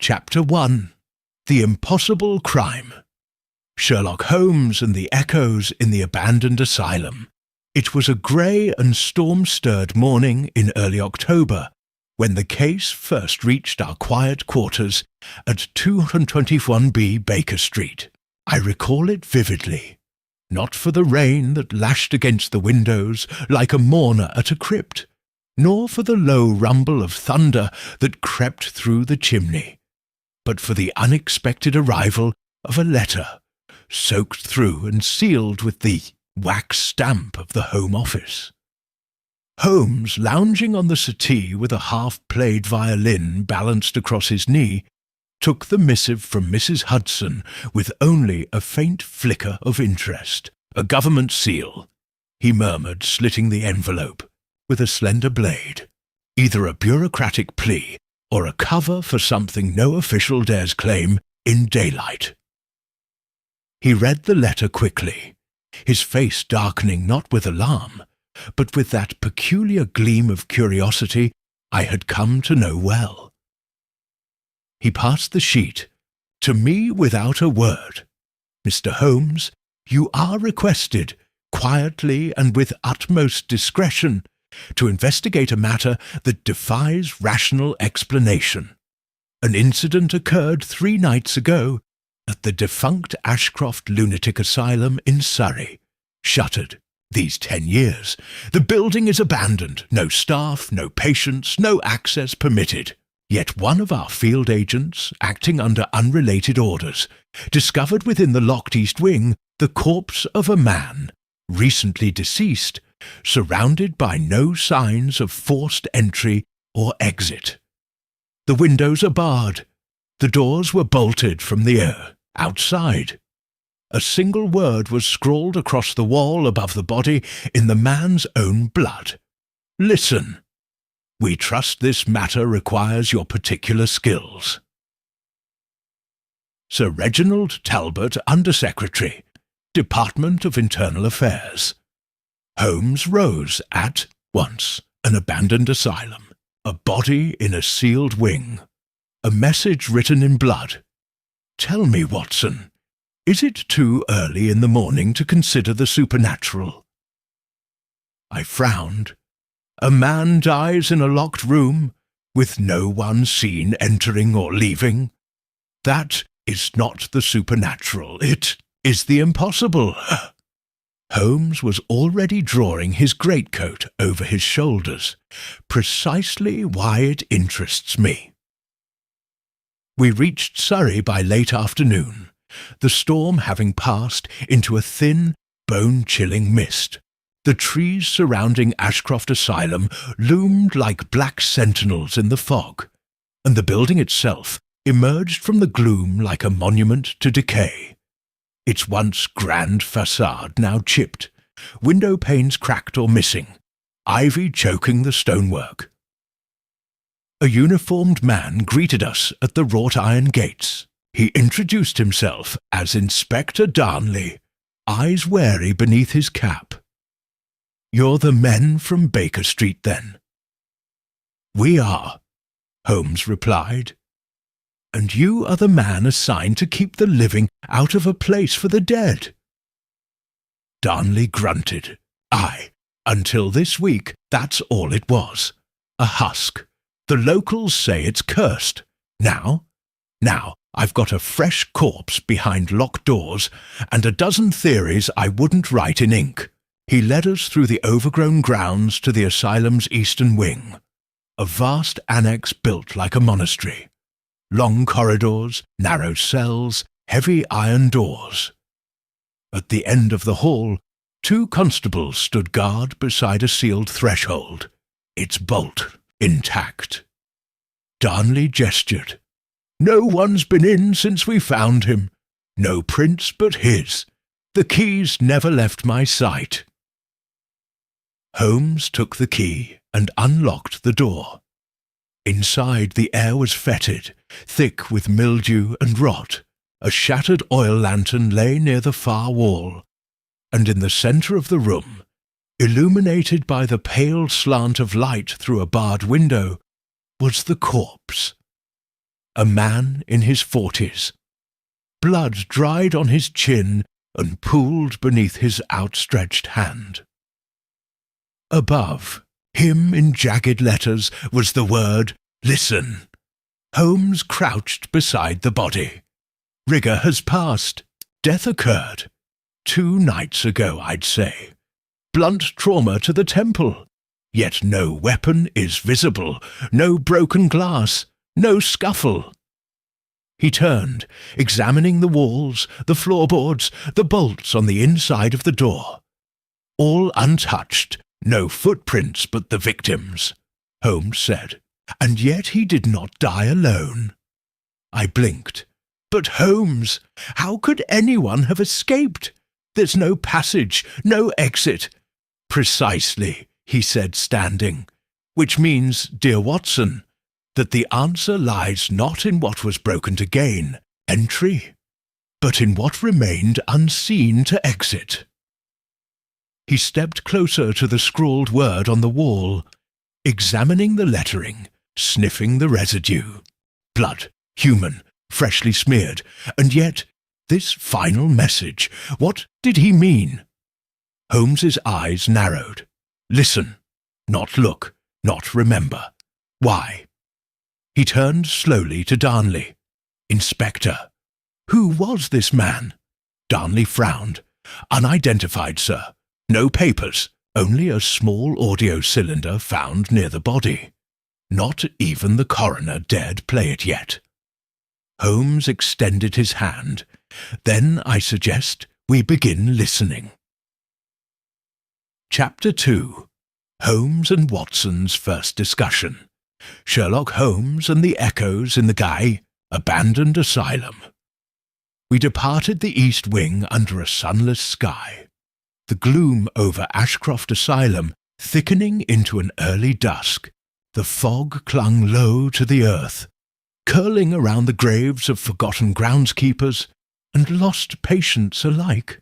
Chapter 1. The Impossible Crime. Sherlock Holmes and the Echoes in the Abandoned Asylum. It was a grey and storm-stirred morning in early October when the case first reached our quiet quarters at 221B Baker Street. I recall it vividly, not for the rain that lashed against the windows like a mourner at a crypt, nor for the low rumble of thunder that crept through the chimney, but for the unexpected arrival of a letter, soaked through and sealed with the wax stamp of the Home Office. Holmes, lounging on the settee with a half-played violin balanced across his knee, took the missive from Mrs. Hudson with only a faint flicker of interest. "A government seal," he murmured, slitting the envelope with a slender blade. "Either a bureaucratic plea or a cover for something no official dares claim in daylight." He read the letter quickly, his face darkening not with alarm, but with that peculiar gleam of curiosity I had come to know well. He passed the sheet to me without a word. "Mr. Holmes, you are requested, quietly and with utmost discretion, to investigate a matter that defies rational explanation. An incident occurred 3 nights ago at the defunct Ashcroft Lunatic Asylum in Surrey, shuttered these 10 years. The building is abandoned, no staff, no patients, no access permitted. Yet one of our field agents, acting under unrelated orders, discovered within the locked east wing the corpse of a man, recently deceased, surrounded by no signs of forced entry or exit. The windows are barred. The doors were bolted from the outside. A single word was scrawled across the wall above the body in the man's own blood. Listen. We trust this matter requires your particular skills. Sir Reginald Talbot, Under-Secretary, Department of Internal Affairs. Holmes rose at once. An abandoned asylum. A body in a sealed wing. A message written in blood. Tell me, Watson, is it too early in the morning to consider the supernatural? I frowned. A man dies in a locked room, with no one seen entering or leaving. That is not the supernatural. It is the impossible. Holmes was already drawing his greatcoat over his shoulders, precisely why it interests me. We reached Surrey by late afternoon, the storm having passed into a thin, bone-chilling mist. The trees surrounding Ashcroft Asylum loomed like black sentinels in the fog, and the building itself emerged from the gloom like a monument to decay. Its once grand facade now chipped, window panes cracked or missing, ivy choking the stonework. A uniformed man greeted us at the wrought-iron gates. He introduced himself as Inspector Darnley, eyes wary beneath his cap. "You're the men from Baker Street, then?" "We are," Holmes replied. "And you are the man assigned to keep the living out of a place for the dead?" Darnley grunted. "Aye, until this week, that's all it was. A husk. The locals say it's cursed. Now, I've got a fresh corpse behind locked doors and a dozen theories I wouldn't write in ink." He led us through the overgrown grounds to the asylum's eastern wing, a vast annex built like a monastery. Long corridors, narrow cells, heavy iron doors. At the end of the hall, 2 constables stood guard beside a sealed threshold, its bolt intact. Darnley gestured. "No one's been in since we found him. No prints but his. The keys never left my sight." Holmes took the key and unlocked the door. Inside, the air was fetid, thick with mildew and rot. A shattered oil lantern lay near the far wall, and in the centre of the room, illuminated by the pale slant of light through a barred window, was the corpse. a man in his 40s. Blood dried on his chin and pooled beneath his outstretched hand. Above him in jagged letters was the word, "Listen." Holmes crouched beside the body. Rigor has passed. Death occurred. 2 nights ago, I'd say. Blunt trauma to the temple. Yet no weapon is visible, no broken glass, no scuffle. He turned, examining the walls, the floorboards, the bolts on the inside of the door. All untouched, no footprints but the victim's, Holmes said. And yet he did not die alone. I blinked. But Holmes, how could anyone have escaped? There's no passage, no exit. Precisely, he said, standing, which means, dear Watson, that the answer lies not in what was broken to gain, entry, but in what remained unseen to exit. He stepped closer to the scrawled word on the wall, examining the lettering, sniffing the residue. Blood, human, freshly smeared, and yet this final message, what did he mean? Holmes's eyes narrowed. Listen, not look, not remember. Why? He turned slowly to Darnley. Inspector. Who was this man? Darnley frowned. Unidentified, sir. No papers, only a small audio cylinder found near the body. Not even the coroner dared play it yet. Holmes extended his hand. Then I suggest we begin listening. Chapter 2. Holmes and Watson's first discussion. Sherlock Holmes and the echoes in the Guy, abandoned asylum. We departed the east wing under a sunless sky, the gloom over Ashcroft Asylum thickening into an early dusk. The fog clung low to the earth, curling around the graves of forgotten groundskeepers and lost patients alike.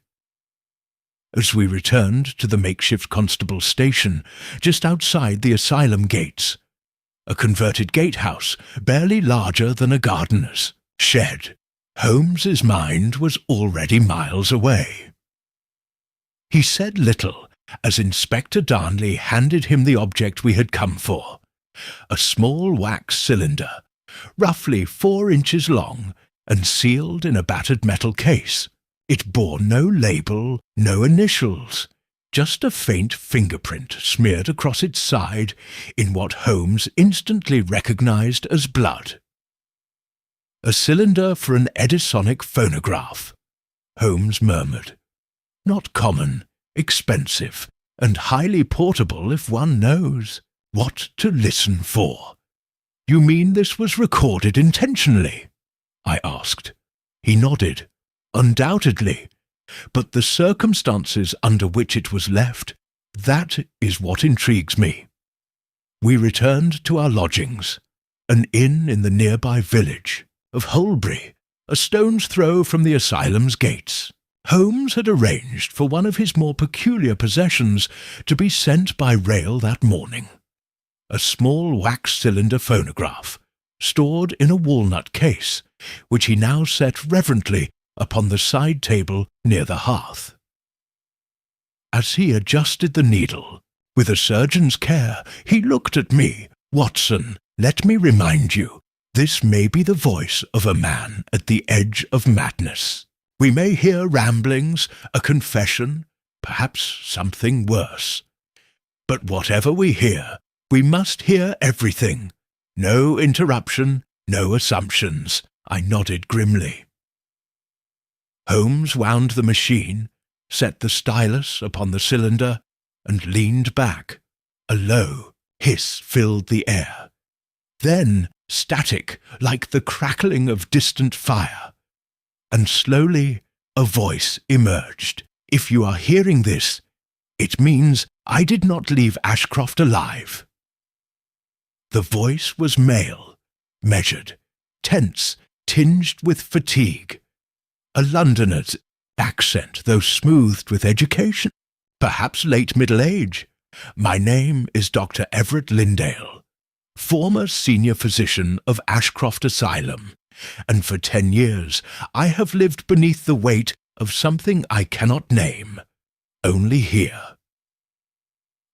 As we returned to the makeshift constable station just outside the asylum gates, a converted gatehouse barely larger than a gardener's shed, Holmes's mind was already miles away. He said little as Inspector Darnley handed him the object we had come for, a small wax cylinder, roughly 4 inches long and sealed in a battered metal case. It bore no label, no initials, just a faint fingerprint smeared across its side in what Holmes instantly recognized as blood. A cylinder for an Edisonic phonograph, Holmes murmured. Not common, expensive, and highly portable if one knows what to listen for. You mean this was recorded intentionally? I asked. He nodded. Undoubtedly. But the circumstances under which it was left, that is what intrigues me. We returned to our lodgings, an inn in the nearby village of Holbury, a stone's throw from the asylum's gates. Holmes had arranged for one of his more peculiar possessions to be sent by rail that morning. A small wax-cylinder phonograph, stored in a walnut case, which he now set reverently upon the side table near the hearth. As he adjusted the needle, with a surgeon's care, he looked at me. Watson, let me remind you, this may be the voice of a man at the edge of madness. We may hear ramblings, a confession, perhaps something worse. But whatever we hear, we must hear everything. No interruption, no assumptions. I nodded grimly. Holmes wound the machine, set the stylus upon the cylinder, and leaned back. A low hiss filled the air. Then static, like the crackling of distant fire. And slowly a voice emerged. If you are hearing this, it means I did not leave Ashcroft alive. The voice was male, measured, tense, tinged with fatigue. A Londoner's accent, though smoothed with education, perhaps late middle age. My name is Dr. Everett Lindale. former senior physician of Ashcroft Asylum, and for 10 years I have lived beneath the weight of something I cannot name, only here."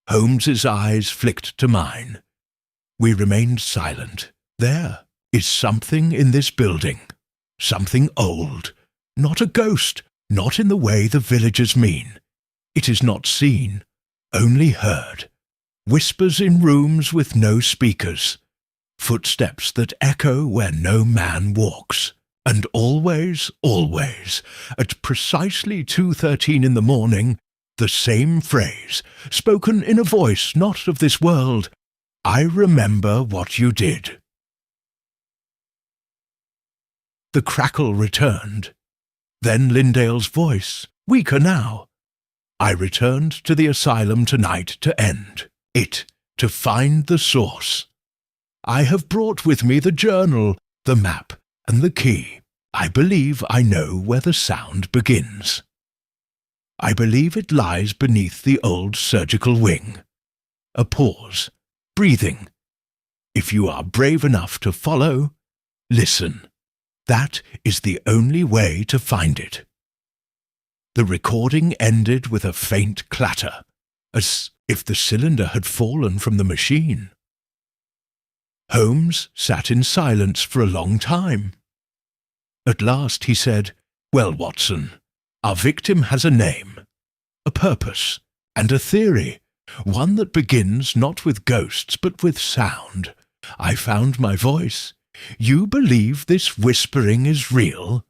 Holmes's eyes flicked to mine. We remained silent. There is something in this building, something old, not a ghost, not in the way the villagers mean. It is not seen, only heard. Whispers in rooms with no speakers, footsteps that echo where no man walks, and always, always, at precisely 2:13 in the morning, the same phrase, spoken in a voice not of this world, "I remember what you did." The crackle returned. Then Lindale's voice, weaker now. "I returned to the asylum tonight to end it, to find the source. I have brought with me the journal, the map, and the key. I believe I know where the sound begins. I believe it lies beneath the old surgical wing." A pause, breathing. "If you are brave enough to follow, listen. That is the only way to find it." The recording ended with a faint clatter, as if the cylinder had fallen from the machine. Holmes sat in silence for a long time. At last he said, "Well, Watson, our victim has a name, a purpose, and a theory, one that begins not with ghosts but with sound. I found my voice. You believe this whispering is real?"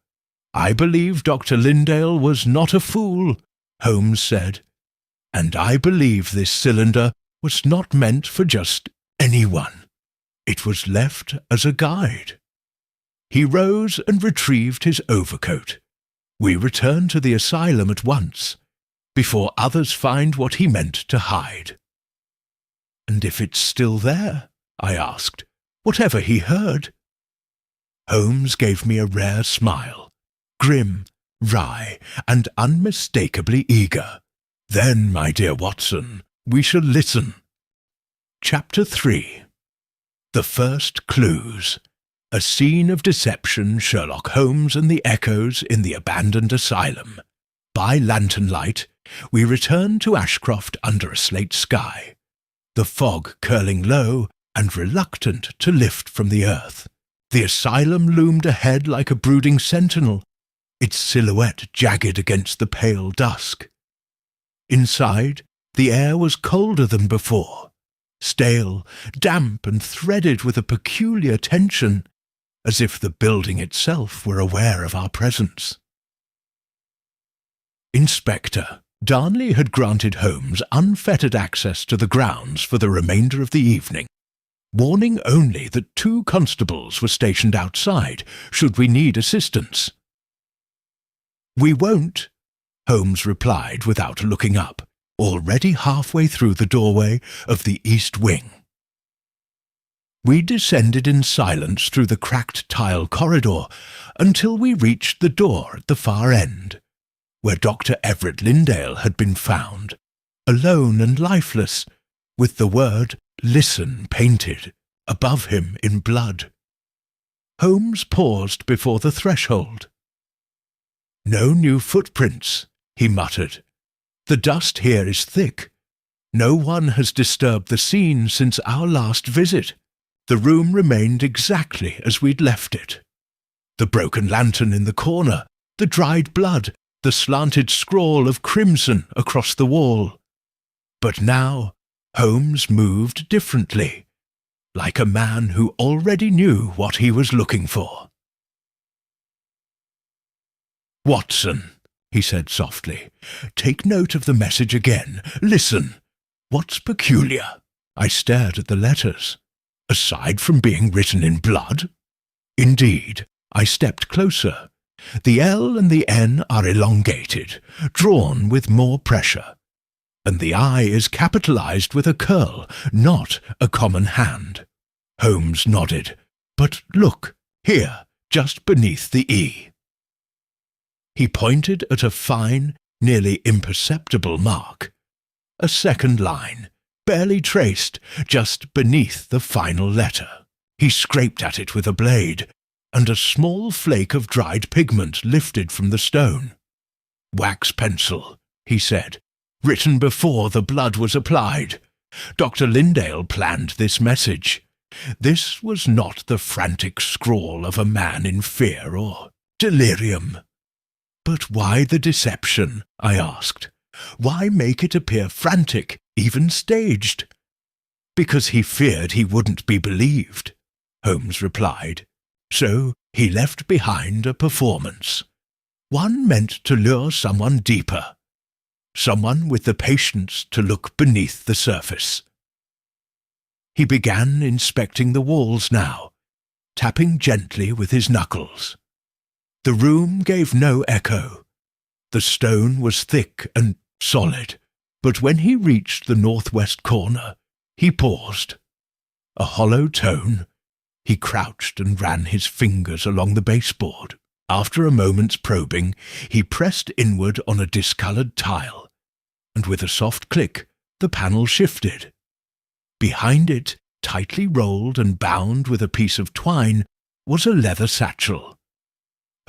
"I believe Dr. Lindale was not a fool," Holmes said. "And I believe this cylinder was not meant for just anyone. It was left as a guide." He rose and retrieved his overcoat. We returned to the asylum at once, before others find what he meant to hide. "And if it's still there?" I asked. "Whatever he heard?" Holmes gave me a rare smile, grim, wry, and unmistakably eager. "Then, my dear Watson, we shall listen." Chapter 3. The First Clues. A scene of deception, Sherlock Holmes and the echoes in the abandoned asylum. By lantern light, we returned to Ashcroft under a slate sky, the fog curling low and reluctant to lift from the earth. The asylum loomed ahead like a brooding sentinel, its silhouette jagged against the pale dusk. Inside, the air was colder than before, stale, damp, and threaded with a peculiar tension, as if the building itself were aware of our presence. Inspector Darnley had granted Holmes unfettered access to the grounds for the remainder of the evening, warning only that 2 constables were stationed outside should we need assistance. "We won't," Holmes replied without looking up, already halfway through the doorway of the east wing. We descended in silence through the cracked tile corridor until we reached the door at the far end, where Dr. Everett Lindale had been found, alone and lifeless, with the word "Listen" painted above him in blood. Holmes paused before the threshold. "No new footprints," he muttered. "The dust here is thick. No one has disturbed the scene since our last visit. The room remained exactly as we'd left it. The broken lantern in the corner, the dried blood, the slanted scrawl of crimson across the wall. But now Holmes moved differently, like a man who already knew what he was looking for. "Watson," he said softly, "take note of the message again. Listen. What's peculiar?" I stared at the letters. "Aside from being written in blood?" "Indeed." I stepped closer. "The L and the N are elongated, drawn with more pressure. And the I is capitalized with a curl, not a common hand." Holmes nodded. "But look, here, just beneath the E." He pointed at a fine, nearly imperceptible mark. A second line, barely traced, just beneath the final letter. He scraped at it with a blade, and a small flake of dried pigment lifted from the stone. "Wax pencil," he said, "written before the blood was applied. Dr. Lindale planned this message. This was not the frantic scrawl of a man in fear or delirium." "But why the deception?" I asked. "Why make it appear frantic, even staged?" "Because he feared he wouldn't be believed," Holmes replied. "So he left behind a performance. One meant to lure someone deeper. Someone with the patience to look beneath the surface." He began inspecting the walls now, tapping gently with his knuckles. The room gave no echo. The stone was thick and solid, but when he reached the northwest corner, he paused. A hollow tone. He crouched and ran his fingers along the baseboard. After a moment's probing, he pressed inward on a discoloured tile, and with a soft click, the panel shifted. Behind it, tightly rolled and bound with a piece of twine, was a leather satchel.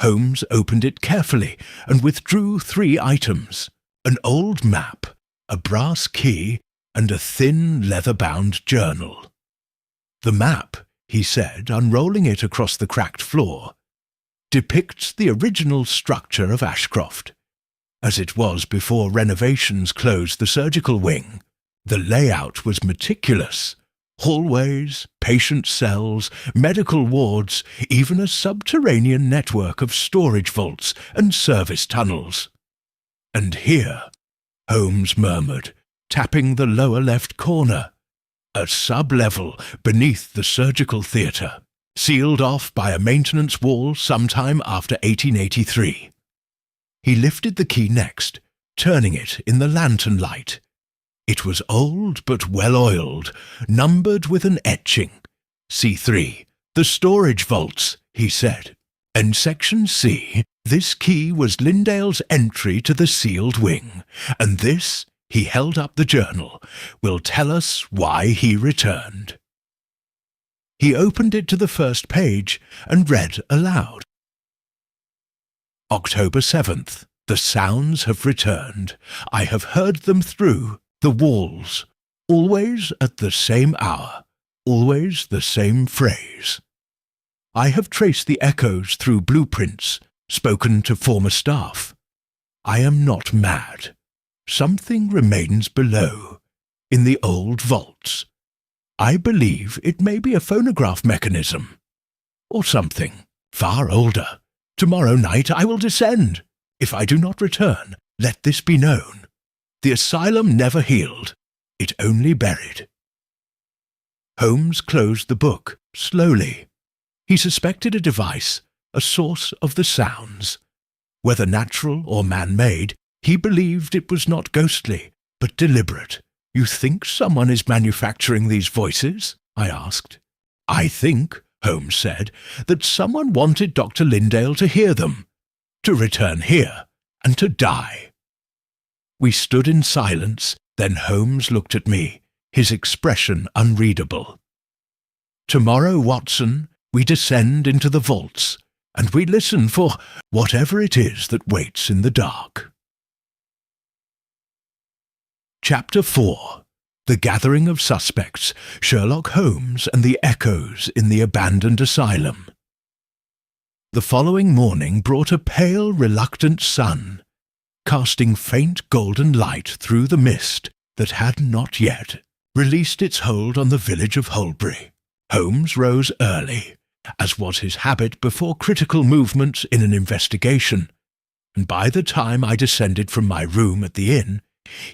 Holmes opened it carefully and withdrew 3 items: an old map, a brass key, and a thin leather-bound journal. "The map," he said, unrolling it across the cracked floor, "depicts the original structure of Ashcroft, as it was before renovations closed the surgical wing. The layout was meticulous. Hallways, patient cells, medical wards, even a subterranean network of storage vaults and service tunnels. And here," Holmes murmured, tapping the lower left corner, "a sub-level beneath the surgical theatre, sealed off by a maintenance wall sometime after 1883. He lifted the key next, turning it in the lantern light. It was old but well-oiled, numbered with an etching. "C3, the storage vaults," he said. "And Section C, this key was Lindale's entry to the sealed wing, and this," he held up the journal, "will tell us why he returned." He opened it to the first page and read aloud. "October 7th. The sounds have returned. I have heard them through the walls, always at the same hour, always the same phrase. I have traced the echoes through blueprints, spoken to former staff. I am not mad. Something remains below, in the old vaults. I believe it may be a phonograph mechanism, or something far older. Tomorrow night I will descend. If I do not return, let this be known. The asylum never healed. It only buried." Holmes closed the book, slowly. He suspected a device, a source of the sounds. Whether natural or man-made, he believed it was not ghostly, but deliberate. "You think someone is manufacturing these voices?" I asked. "I think," Holmes said, "that someone wanted Dr. Lindale to hear them, to return here, and to die." We stood in silence, then Holmes looked at me, his expression unreadable. "Tomorrow, Watson, we descend into the vaults, and we listen for whatever it is that waits in the dark." Chapter 4. The Gathering of Suspects, Sherlock Holmes and the Echoes in the Abandoned Asylum. The following morning brought a pale, reluctant sun, casting faint golden light through the mist that had not yet released its hold on the village of Holbury. Holmes rose early, as was his habit before critical movements in an investigation, and by the time I descended from my room at the inn,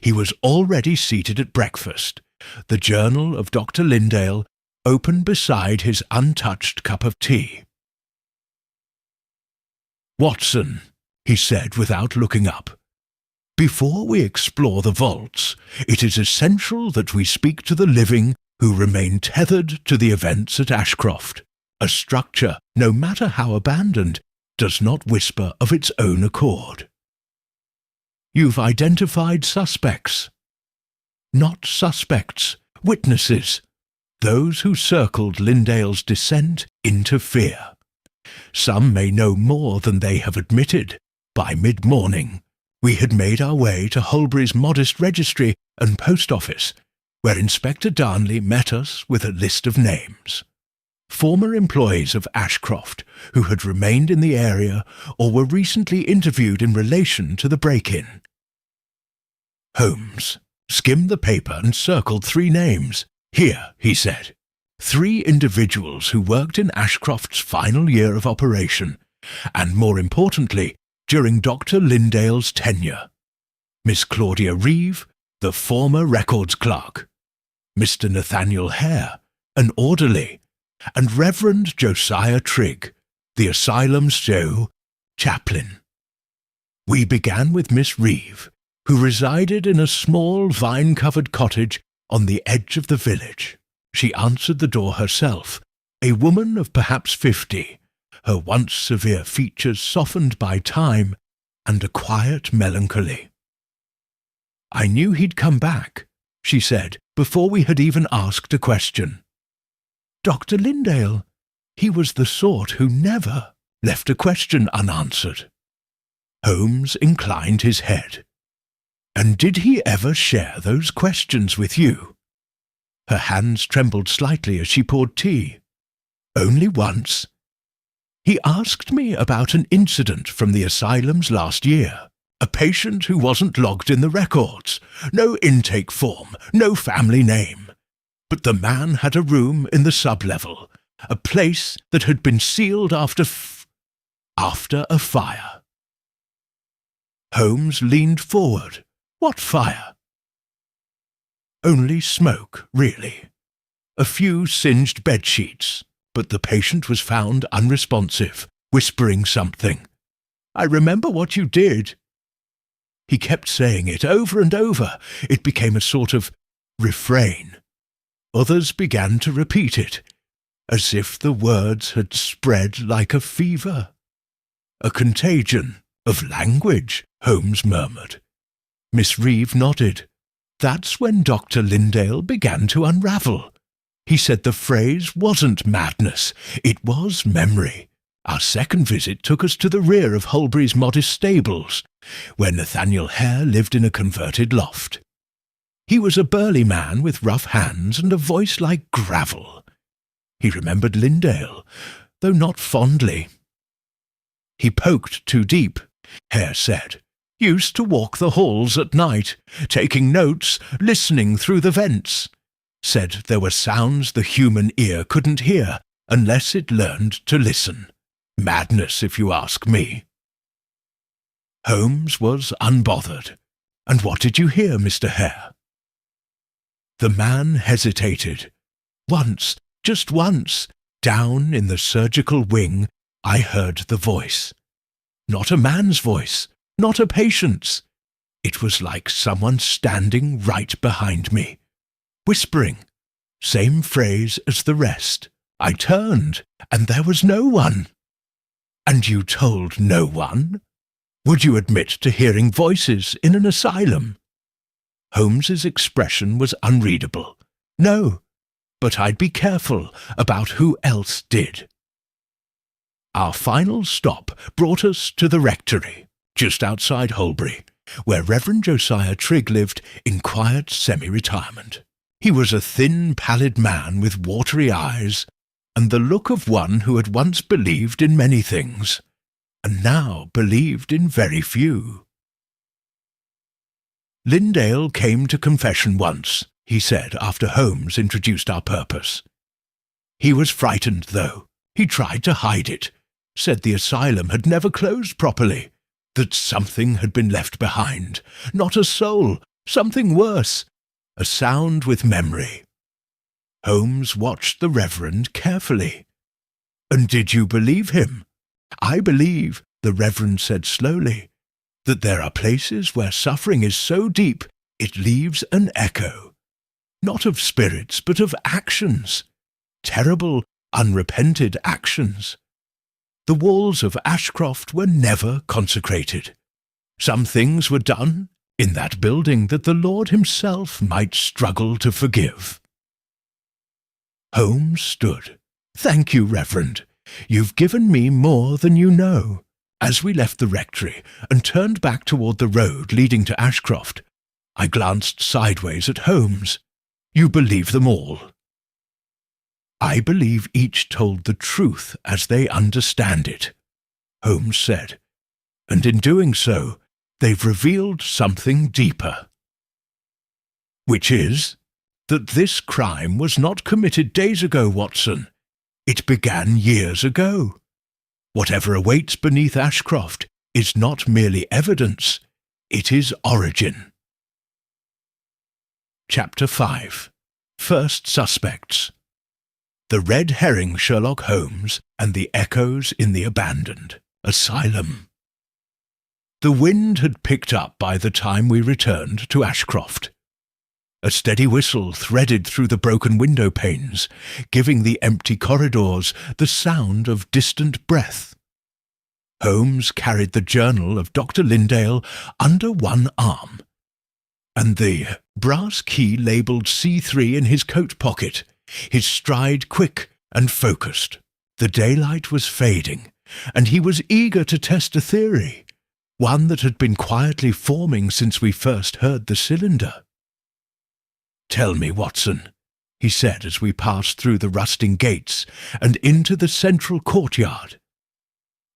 he was already seated at breakfast, the journal of Dr. Lindale open beside his untouched cup of tea. "Watson," he said without looking up, "before we explore the vaults, it is essential that we speak to the living who remain tethered to the events at Ashcroft. A structure, no matter how abandoned, does not whisper of its own accord. You've identified suspects." not suspects, witnesses, those who circled Lindale's descent into fear. Some may know more than they have admitted. By mid-morning, we had made our way to Holbury's modest registry and post office, where Inspector Darnley met us with a list of names. Former employees of Ashcroft who had remained in the area or were recently interviewed in relation to the break-in. Holmes skimmed the paper and circled 3 names. Here, he said, 3 individuals who worked in Ashcroft's final year of operation, and more importantly, during Dr. Lindale's tenure. Miss Claudia Reeve, the former records clerk, Mr. Nathaniel Hare, an orderly, and Reverend Josiah Trigg, the asylum's chaplain. We began with Miss Reeve, who resided in a small vine-covered cottage on the edge of the village. She answered the door herself, a woman of perhaps 50, her once severe features softened by time and a quiet melancholy. "I knew he'd come back," she said, before we had even asked a question. "Dr. Lindale, he was the sort who never left a question unanswered." Holmes inclined his head. "And did he ever share those questions with you?" Her hands trembled slightly as she poured tea. "Only once. He asked me about an incident from the asylum's last year. A patient who wasn't logged in the records. No intake form, no family name. But the man had a room in the sub-level, a place that had been sealed after a fire." Holmes leaned forward. "What fire?" "Only smoke, really. A few singed bedsheets, but the patient was found unresponsive, whispering something. 'I remember what you did.' He kept saying it over and over. It became a sort of refrain. Others began to repeat it, as if the words had spread like a fever. 'A contagion of language,' Holmes murmured. Miss Reeve nodded. "That's when Dr. Lindale began to unravel. He said the phrase wasn't madness, it was memory. Our second visit took us to the rear of Holbury's modest stables, where Nathaniel Hare lived in a converted loft. He was a burly man with rough hands and a voice like gravel. He remembered Lindale, though not fondly. 'He poked too deep,' Hare said. 'Used to walk the halls at night, taking notes, listening through the vents. Said there were sounds the human ear couldn't hear unless it learned to listen. Madness, if you ask me.' Holmes was unbothered. 'And what did you hear, Mr. Hare?' The man hesitated. 'Once, just once, down in the surgical wing, I heard the voice. Not a man's voice, not a patient's. It was like someone standing right behind me, whispering, same phrase as the rest. I turned, and there was no one.' 'And you told no one? Would you admit to hearing voices in an asylum?' Holmes's expression was unreadable. 'No, but I'd be careful about who else did.' Our final stop brought us to the rectory, just outside Holbury, where Reverend Josiah Trigg lived in quiet semi-retirement. He was a thin, pallid man with watery eyes, and the look of one who had once believed in many things, and now believed in very few. 'Lindale came to confession once,' he said after Holmes introduced our purpose. 'He was frightened, though. He tried to hide it, said the asylum had never closed properly, that something had been left behind, not a soul, something worse, a sound with memory.' Holmes watched the Reverend carefully. 'And did you believe him?' 'I believe,' the Reverend said slowly, 'that there are places where suffering is so deep it leaves an echo, not of spirits but of actions, terrible, unrepented actions. The walls of Ashcroft were never consecrated. Some things were done in that building that the Lord himself might struggle to forgive. Holmes stood. "Thank you, Reverend. You've given me more than you know." As we left the rectory and turned back toward the road leading to Ashcroft, I glanced sideways at Holmes. "You believe them all?" "I believe each told the truth as they understand it," Holmes said, "and in doing so, they've revealed something deeper. Which is that this crime was not committed days ago, Watson. It began years ago. Whatever awaits beneath Ashcroft is not merely evidence, it is origin. Chapter 5. First Suspects. The Red Herring Sherlock Holmes and the Echoes in the Abandoned Asylum. The wind had picked up by the time we returned to Ashcroft. A steady whistle threaded through the broken window panes, giving the empty corridors the sound of distant breath. Holmes carried the journal of Dr. Lindale under one arm, and the brass key labelled C3 in his coat pocket, his stride quick and focused. The daylight was fading, and he was eager to test a theory, one that had been quietly forming since we first heard the cylinder. "Tell me, Watson," he said as we passed through the rusting gates and into the central courtyard.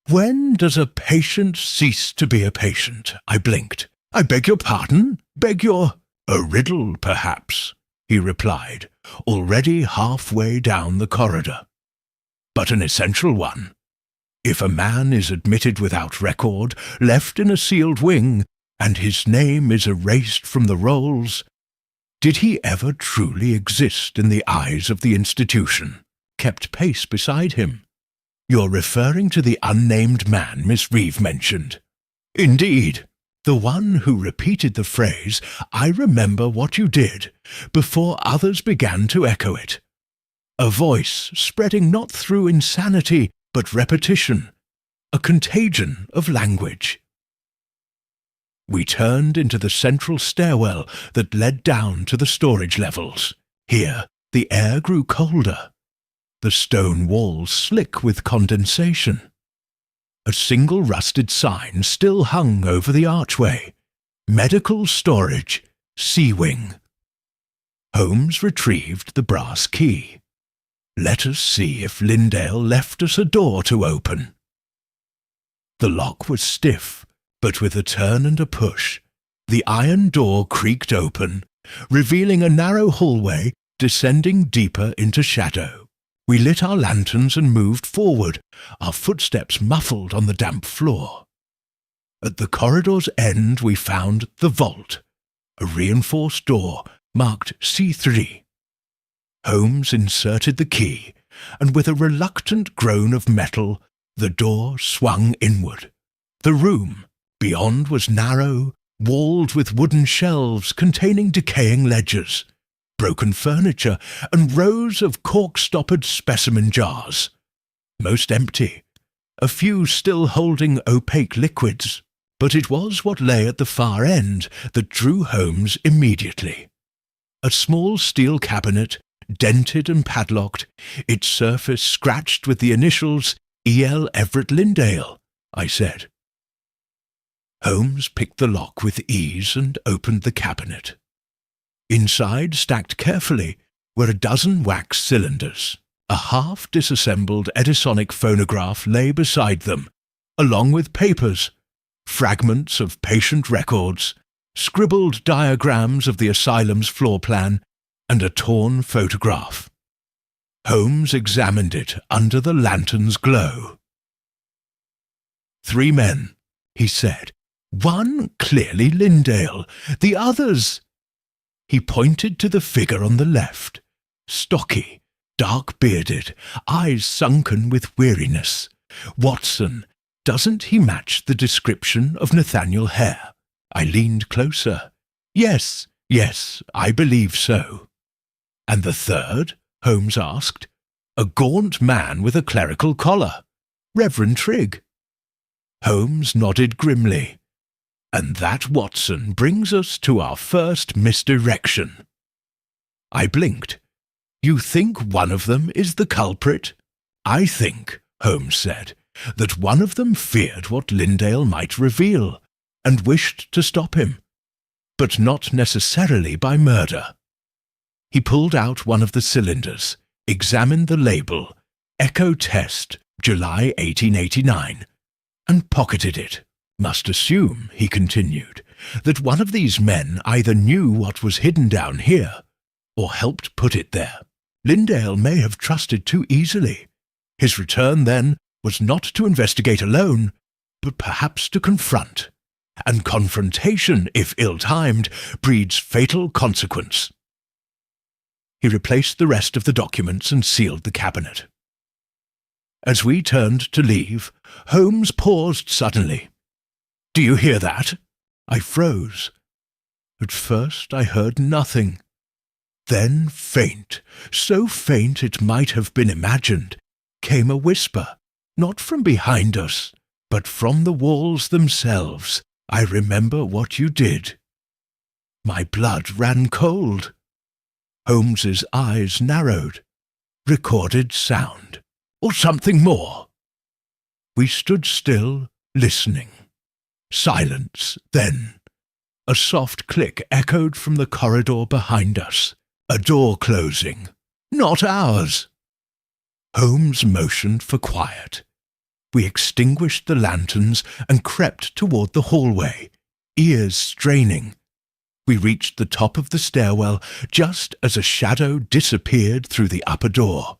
"When does a patient cease to be a patient?" I blinked. "I beg your pardon? Beg your—" "A riddle, perhaps," he replied, already halfway down the corridor. "But an essential one. If a man is admitted without record, left in a sealed wing, and his name is erased from the rolls, did he ever truly exist in the eyes of the institution, kept pace beside him? You're referring to the unnamed man Miss Reeve mentioned." "Indeed. The one who repeated the phrase, 'I remember what you did,' before others began to echo it. A voice spreading not through insanity, but repetition, a contagion of language." We turned into the central stairwell that led down to the storage levels. Here, the air grew colder, the stone walls slick with condensation. A single rusted sign still hung over the archway: "Medical Storage, C-Wing." Holmes retrieved the brass key. "Let us see if Lindale left us a door to open." The lock was stiff, but with a turn and a push, the iron door creaked open, revealing a narrow hallway descending deeper into shadow. We lit our lanterns and moved forward, our footsteps muffled on the damp floor. At the corridor's end we found the vault, a reinforced door marked C3. Holmes inserted the key, and with a reluctant groan of metal, the door swung inward. The room beyond was narrow, walled with wooden shelves containing decaying ledgers, broken furniture, and rows of cork-stoppered specimen jars, most empty, a few still holding opaque liquids. But it was what lay at the far end that drew Holmes immediately. A small steel cabinet, dented and padlocked, its surface scratched with the initials E.L. Everett Lindale, I said. Holmes picked the lock with ease and opened the cabinet. Inside, stacked carefully, were a dozen wax cylinders. A half-disassembled Edisonic phonograph lay beside them, along with papers, fragments of patient records, scribbled diagrams of the asylum's floor plan, and a torn photograph. Holmes examined it under the lantern's glow. 3 men, he said. One clearly Lindale, the others— He pointed to the figure on the left, stocky, dark-bearded, eyes sunken with weariness. Watson, doesn't he match the description of Nathaniel Hare? I leaned closer. Yes, I believe so. And the third? Holmes asked. A gaunt man with a clerical collar. Reverend Trigg. Holmes nodded grimly. And that, Watson, brings us to our first misdirection. I blinked. You think one of them is the culprit? I think, Holmes said, that one of them feared what Lindale might reveal, and wished to stop him, but not necessarily by murder. He pulled out one of the cylinders, examined the label, Echo Test, July 1889, and pocketed it. Must assume, he continued, that one of these men either knew what was hidden down here, or helped put it there. Lindale may have trusted too easily. His return, then, was not to investigate alone, but perhaps to confront. And confrontation, if ill-timed, breeds fatal consequence. He replaced the rest of the documents and sealed the cabinet. As we turned to leave, Holmes paused suddenly. "Do you hear that?" I froze. At first I heard nothing. Then faint, so faint it might have been imagined, came a whisper, not from behind us, but from the walls themselves. "I remember what you did." My blood ran cold. Holmes's eyes narrowed. Recorded sound, or something more. We stood still, listening. Silence, then. A soft click echoed from the corridor behind us. A door closing. Not ours. Holmes motioned for quiet. We extinguished the lanterns and crept toward the hallway, ears straining. We reached the top of the stairwell just as a shadow disappeared through the upper door.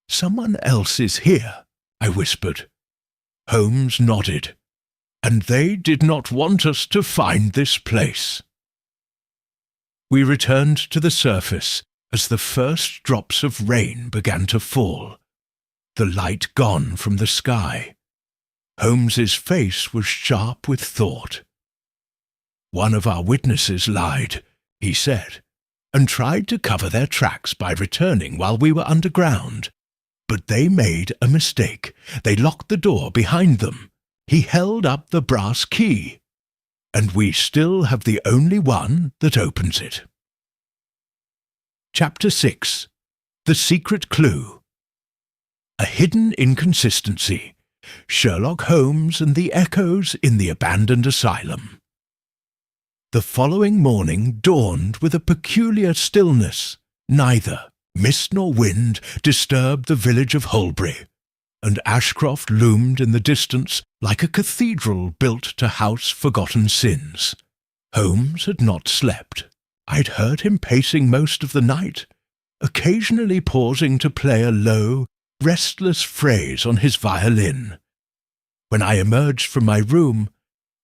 "Someone else is here," I whispered. Holmes nodded. "And they did not want us to find this place." We returned to the surface as the first drops of rain began to fall, the light gone from the sky. Holmes's face was sharp with thought. "One of our witnesses lied," he said, "and tried to cover their tracks by returning while we were underground. But they made a mistake. They locked the door behind them. He held up the brass key, and we still have the only one that opens it." Chapter 6. The Secret Clue. A hidden inconsistency. Sherlock Holmes and the echoes in the abandoned asylum. The following morning dawned with a peculiar stillness. Neither mist nor wind disturbed the village of Holbury, and Ashcroft loomed in the distance like a cathedral built to house forgotten sins. Holmes had not slept. I'd heard him pacing most of the night, occasionally pausing to play a low, restless phrase on his violin. When I emerged from my room,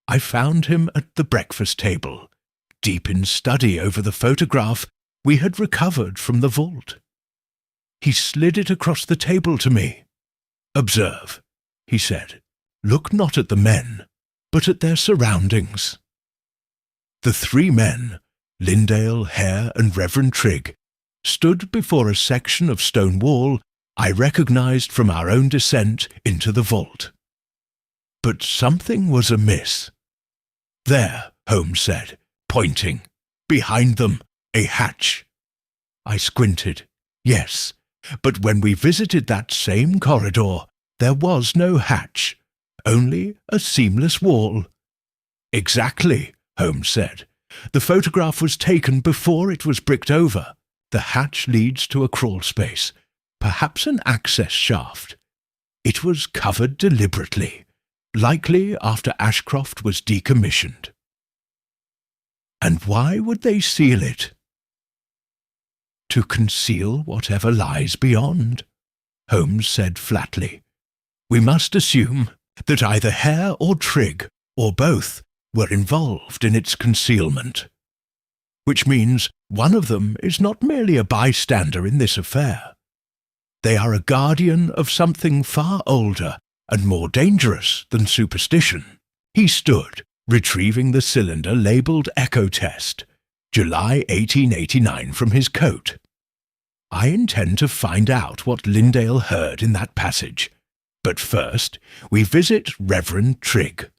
I found him at the breakfast table, deep in study over the photograph we had recovered from the vault. He slid it across the table to me. "Observe," he said. "Look not at the men, but at their surroundings." The three men, Lindale, Hare, and Reverend Trigg, stood before a section of stone wall I recognized from our own descent into the vault. But something was amiss. "There," Holmes said, pointing. "Behind them, a hatch." I squinted. Yes, but when we visited that same corridor, there was no hatch, only a seamless wall. "Exactly," Holmes said. "The photograph was taken before it was bricked over. The hatch leads to a crawl space, perhaps an access shaft. It was covered deliberately, likely after Ashcroft was decommissioned." "And why would they seal it?" "To conceal whatever lies beyond," Holmes said flatly. "We must assume that either Hare or Trigg, or both, were involved in its concealment. Which means one of them is not merely a bystander in this affair. They are a guardian of something far older and more dangerous than superstition." He stood, retrieving the cylinder labelled Echo Test, July 1889, from his coat. "I intend to find out what Lindale heard in that passage. But first, we visit Reverend Trigg."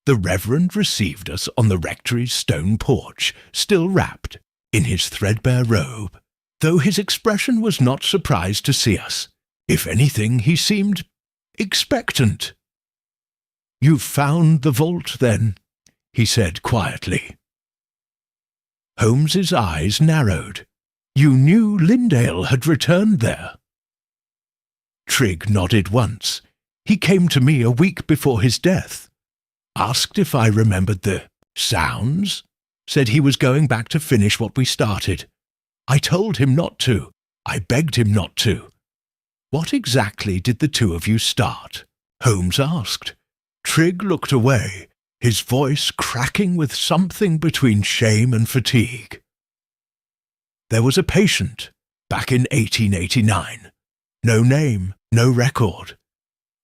The Reverend received us on the rectory's stone porch, still wrapped in his threadbare robe, though his expression was not surprised to see us. If anything, he seemed expectant. "You've found the vault, then?" he said quietly. Holmes's eyes narrowed. "You knew Lindale had returned there?" Trigg nodded once. "He came to me a week before his death. Asked if I remembered the sounds. Said he was going back to finish what we started. I told him not to. I begged him not to." "What exactly did the two of you start?" Holmes asked. Trigg looked away, his voice cracking with something between shame and fatigue. "There was a patient, back in 1889. No name, no record.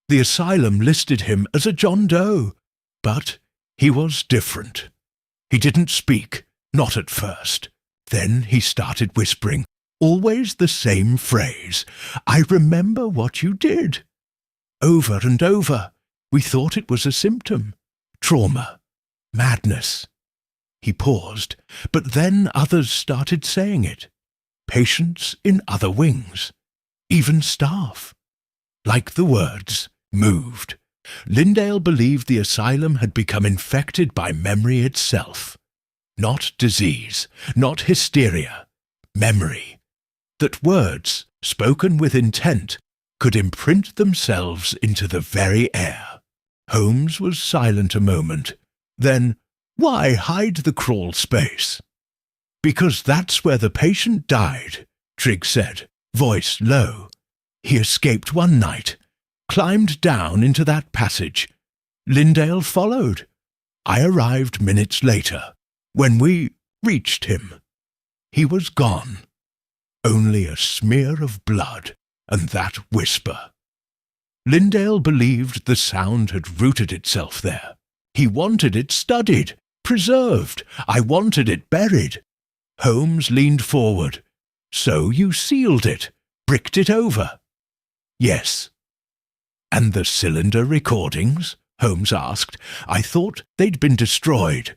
The asylum listed him as a John Doe, but he was different. He didn't speak, not at first. Then he started whispering, always the same phrase, 'I remember what you did.' Over and over. We thought it was a symptom. Trauma. Madness." He paused, but then others started saying it. Patients in other wings. Even staff. Like the words moved. Lindale believed the asylum had become infected by memory itself. Not disease, not hysteria. Memory. That words, spoken with intent, could imprint themselves into the very air. Holmes was silent a moment. Then, "Why hide the crawl space?" "Because that's where the patient died," Trigg said, voice low. "He escaped one night, climbed down into that passage. Lindale followed. I arrived minutes later. When we reached him, he was gone. Only a smear of blood and that whisper. Lindale believed the sound had rooted itself there. He wanted it studied, preserved. I wanted it buried." Holmes leaned forward. "So you sealed it, bricked it over?" "Yes." "And the cylinder recordings?" Holmes asked. "I thought they'd been destroyed."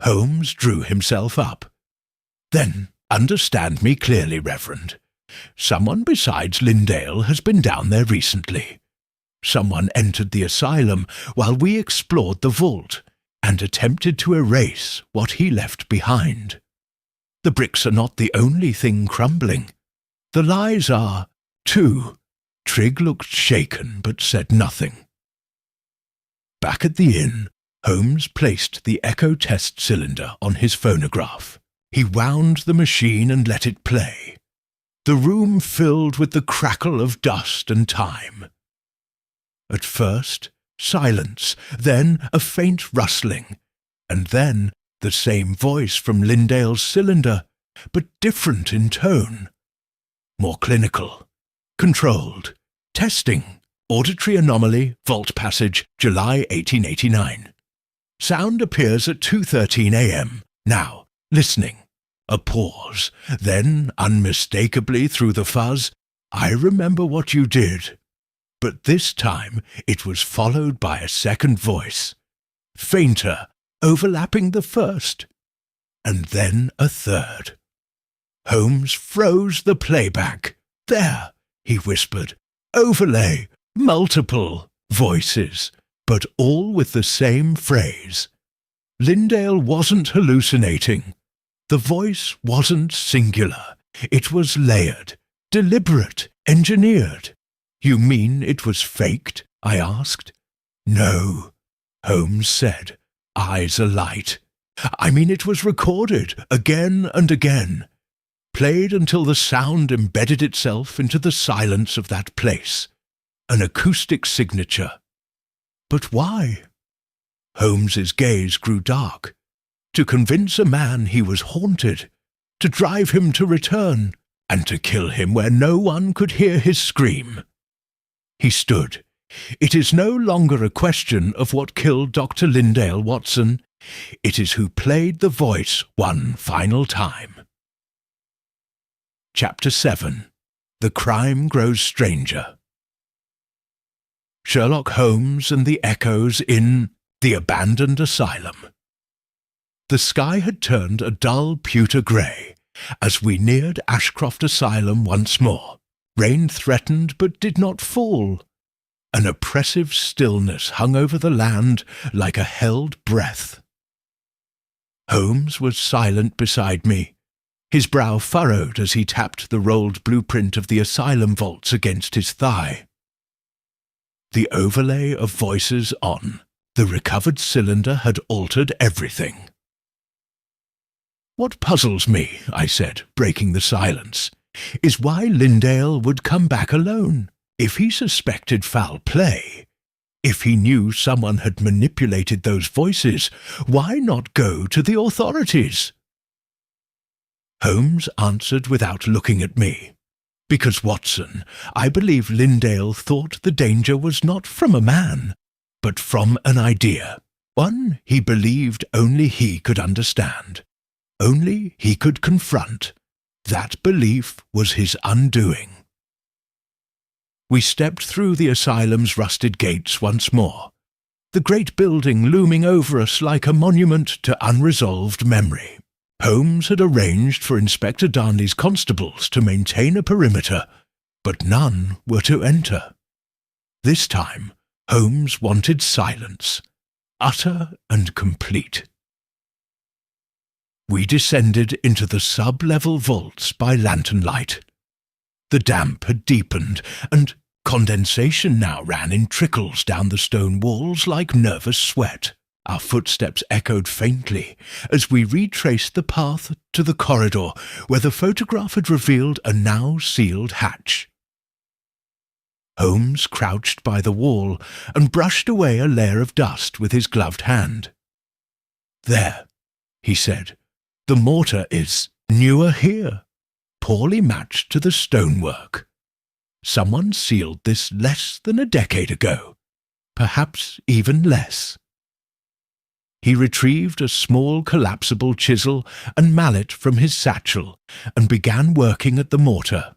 Holmes drew himself up. "Then understand me clearly, Reverend. Someone besides Lindale has been down there recently. Someone entered the asylum while we explored the vault and attempted to erase what he left behind. The bricks are not the only thing crumbling. The lies are, too." Trigg looked shaken but said nothing. Back at the inn, Holmes placed the echo test cylinder on his phonograph. He wound the machine and let it play. The room filled with the crackle of dust and time. At first, silence, then a faint rustling, and then the same voice from Lindale's cylinder, but different in tone. More clinical, controlled, testing, auditory anomaly, vault passage, July 1889. Sound appears at 2:13 a.m. Now, listening. A pause, then, unmistakably through the fuzz, "I remember what you did." But this time it was followed by a second voice, fainter, overlapping the first, and then a third. Holmes froze the playback. "There," he whispered, "overlay, multiple voices, but all with the same phrase. Lindale wasn't hallucinating. The voice wasn't singular. It was layered, deliberate, engineered." "You mean it was faked?" I asked. "No," Holmes said, eyes alight. "I mean it was recorded again and again, played until the sound embedded itself into the silence of that place. An acoustic signature." "But why?" Holmes's gaze grew dark. "To convince a man he was haunted, to drive him to return, and to kill him where no one could hear his scream." He stood. "It is no longer a question of what killed Dr. Lindale, Watson. It is who played the voice one final time." Chapter 7. The Crime Grows Stranger. Sherlock Holmes and the echoes in The abandoned asylum. The sky had turned a dull pewter grey as we neared Ashcroft Asylum once more. Rain threatened but did not fall. An oppressive stillness hung over the land like a held breath. Holmes was silent beside me, his brow furrowed as he tapped the rolled blueprint of the asylum vaults against his thigh. The overlay of voices on. The recovered cylinder had altered everything. "What puzzles me," I said, breaking the silence, "is why Lindale would come back alone. If he suspected foul play, if he knew someone had manipulated those voices, why not go to the authorities?" Holmes answered without looking at me. "Because, Watson, I believe Lindale thought the danger was not from a man, but from an idea. One he believed only he could understand, only he could confront. That belief was his undoing." We stepped through the asylum's rusted gates once more, the great building looming over us like a monument to unresolved memory. Holmes had arranged for Inspector Darnley's constables to maintain a perimeter, but none were to enter. This time, Holmes wanted silence, utter and complete. We descended into the sub-level vaults by lantern light. The damp had deepened, and condensation now ran in trickles down the stone walls like nervous sweat. Our footsteps echoed faintly as we retraced the path to the corridor where the photograph had revealed a now sealed hatch. Holmes crouched by the wall and brushed away a layer of dust with his gloved hand. "There," he said, "the mortar is newer here, poorly matched to the stonework. Someone sealed this less than a decade ago, perhaps even less." He retrieved a small collapsible chisel and mallet from his satchel and began working at the mortar.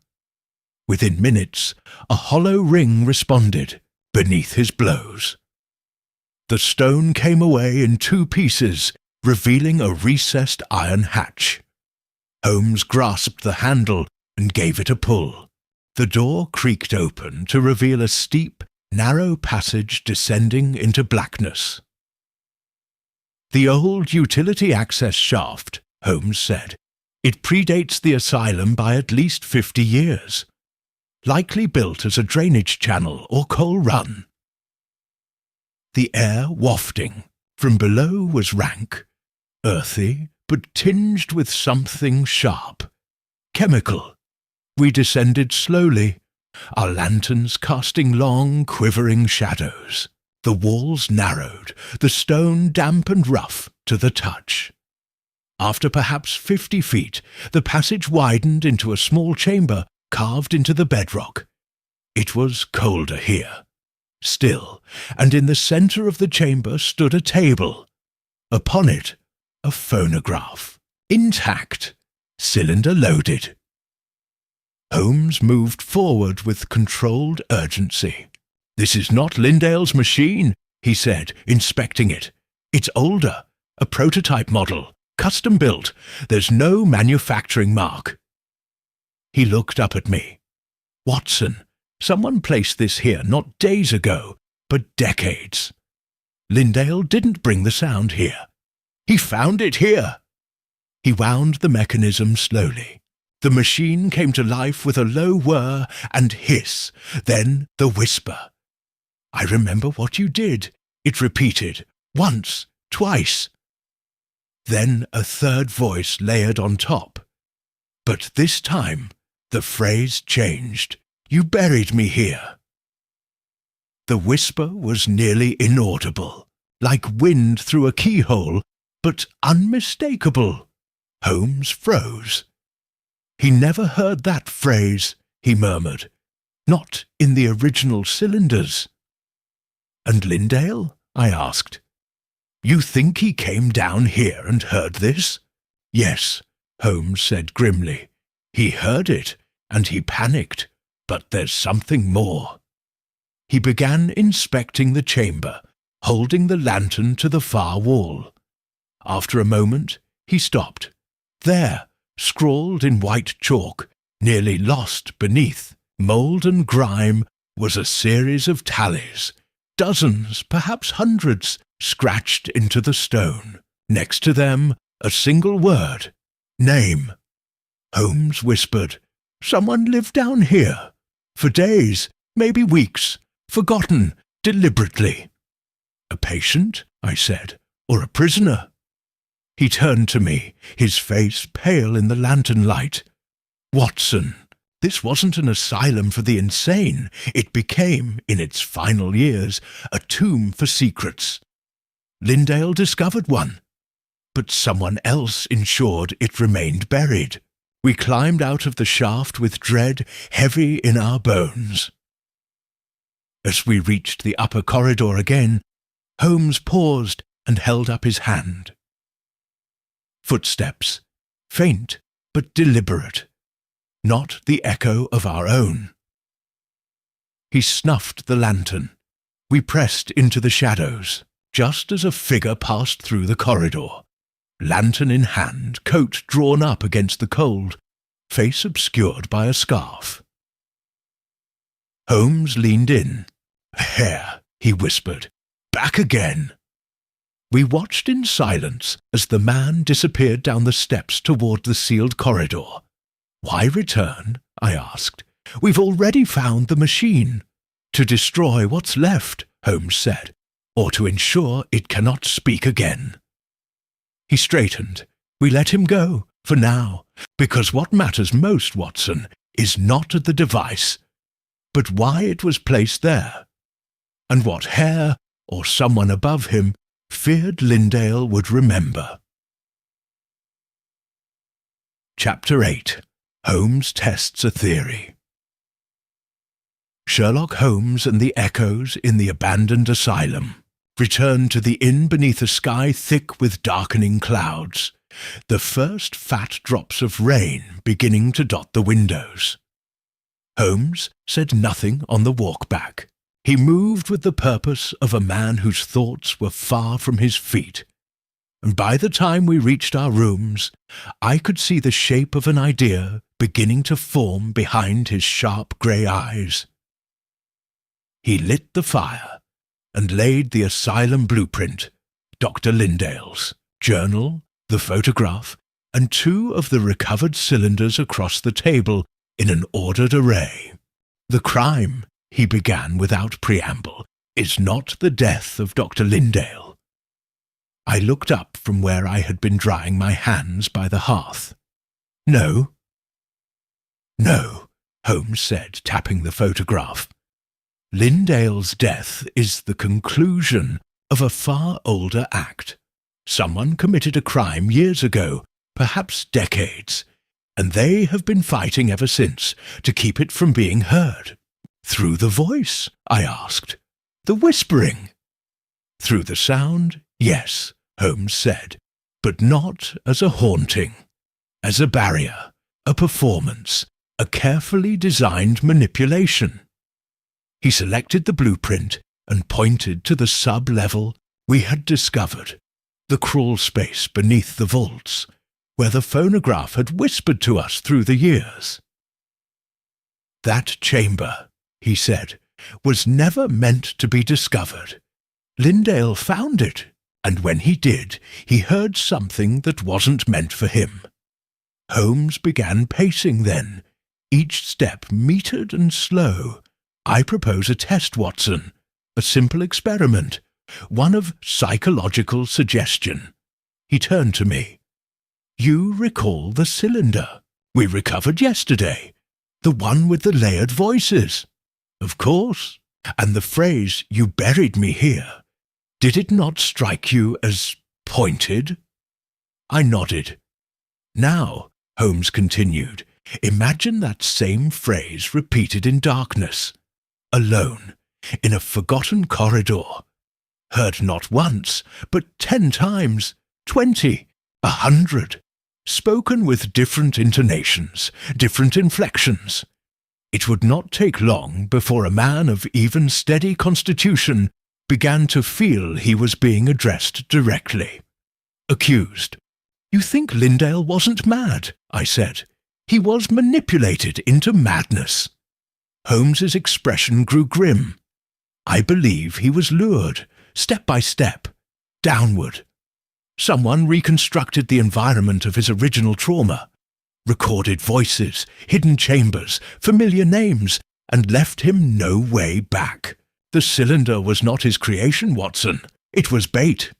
Within minutes, a hollow ring responded beneath his blows. The stone came away in 2 pieces, revealing a recessed iron hatch. Holmes grasped the handle and gave it a pull. The door creaked open to reveal a steep, narrow passage descending into blackness. "The old utility access shaft," Holmes said. "It predates the asylum by at least 50 years. Likely built as a drainage channel or coal run." The air wafting from below was rank, earthy, but tinged with something sharp, chemical. We descended slowly, our lanterns casting long, quivering shadows. The walls narrowed, the stone damp and rough to the touch. After perhaps 50 feet, the passage widened into a small chamber carved into the bedrock. It was colder here, still, and in the centre of the chamber stood a table. Upon it, a phonograph, intact, cylinder loaded. Holmes moved forward with controlled urgency. "This is not Lindale's machine," he said, inspecting it. "It's older, a prototype model, custom built. There's no manufacturing mark." He looked up at me. "Watson, someone placed this here not days ago, but decades. Lindale didn't bring the sound here. He found it here." He wound the mechanism slowly. The machine came to life with a low whir and hiss, then the whisper. "I remember what you did," it repeated, once, twice. Then a third voice layered on top. But this time, the phrase changed. "You buried me here." The whisper was nearly inaudible, like wind through a keyhole, but unmistakable. Holmes froze. "He never heard that phrase," he murmured. "Not in the original cylinders." "And Lindale?" I asked. "You think he came down here and heard this?" "Yes," Holmes said grimly. "He heard it, and he panicked. But there's something more." He began inspecting the chamber, holding the lantern to the far wall. After a moment, he stopped. There, scrawled in white chalk, nearly lost beneath mould and grime, was a series of tallies, dozens, perhaps hundreds, scratched into the stone. Next to them, a single word, name. Holmes whispered, "Someone lived down here. For days, maybe weeks, forgotten deliberately." "A patient?" I said, "or a prisoner?" He turned to me, his face pale in the lantern light. "Watson, this wasn't an asylum for the insane. It became, in its final years, a tomb for secrets. Lindale discovered one, but someone else ensured it remained buried. We climbed out of the shaft with dread heavy in our bones." As we reached the upper corridor again, Holmes paused and held up his hand. Footsteps, faint but deliberate, not the echo of our own. He snuffed the lantern. We pressed into the shadows, just as a figure passed through the corridor. Lantern in hand, coat drawn up against the cold, face obscured by a scarf. Holmes leaned in. "Hair," he whispered. "Back again." We watched in silence as the man disappeared down the steps toward the sealed corridor. "Why return?" I asked. "We've already found the machine." "To destroy what's left," Holmes said, "or to ensure it cannot speak again." He straightened. "We let him go, for now, because what matters most, Watson, is not the device, but why it was placed there, and what Hare, or someone above him, feared Lindale would remember." Chapter 8. Holmes tests a theory. Sherlock Holmes and the echoes in the abandoned asylum returned to the inn beneath a sky thick with darkening clouds, the first fat drops of rain beginning to dot the windows. Holmes said nothing on the walk back. He moved with the purpose of a man whose thoughts were far from his feet, and by the time we reached our rooms, I could see the shape of an idea beginning to form behind his sharp grey eyes. He lit the fire and laid the asylum blueprint, Dr. Lindale's, journal, the photograph, and 2 of the recovered cylinders across the table in an ordered array. "The crime," he began without preamble, "is not the death of Dr. Lindale." I looked up from where I had been drying my hands by the hearth. "No?" "No," Holmes said, tapping the photograph. "Lindale's death is the conclusion of a far older act. Someone committed a crime years ago, perhaps decades, and they have been fighting ever since to keep it from being heard." "Through the voice?" I asked. "The whispering?" "Through the sound, yes," Holmes said, "but not as a haunting, as a barrier, a performance, a carefully designed manipulation." He selected the blueprint and pointed to the sub-level we had discovered, the crawl space beneath the vaults, where the phonograph had whispered to us through the years. "That chamber," he said, "was never meant to be discovered. Lindale found it, and when he did, he heard something that wasn't meant for him." Holmes began pacing then, each step metered and slow. "I propose a test, Watson, a simple experiment, one of psychological suggestion." He turned to me. "You recall the cylinder we recovered yesterday, the one with the layered voices?" "Of course. And the phrase, 'you buried me here,' did it not strike you as pointed?" I nodded. "Now," Holmes continued, "imagine that same phrase repeated in darkness, alone, in a forgotten corridor, heard not once, but 10 times, 20, 100, spoken with different intonations, different inflections. It would not take long before a man of even steady constitution began to feel he was being addressed directly. Accused. "You think Lindale wasn't mad?" I said. "He was manipulated into madness." Holmes's expression grew grim. I believe he was lured, step by step, downward. Someone reconstructed the environment of his original trauma, recorded voices, hidden chambers, familiar names, and left him no way back. The cylinder was not his creation, Watson. It was bait.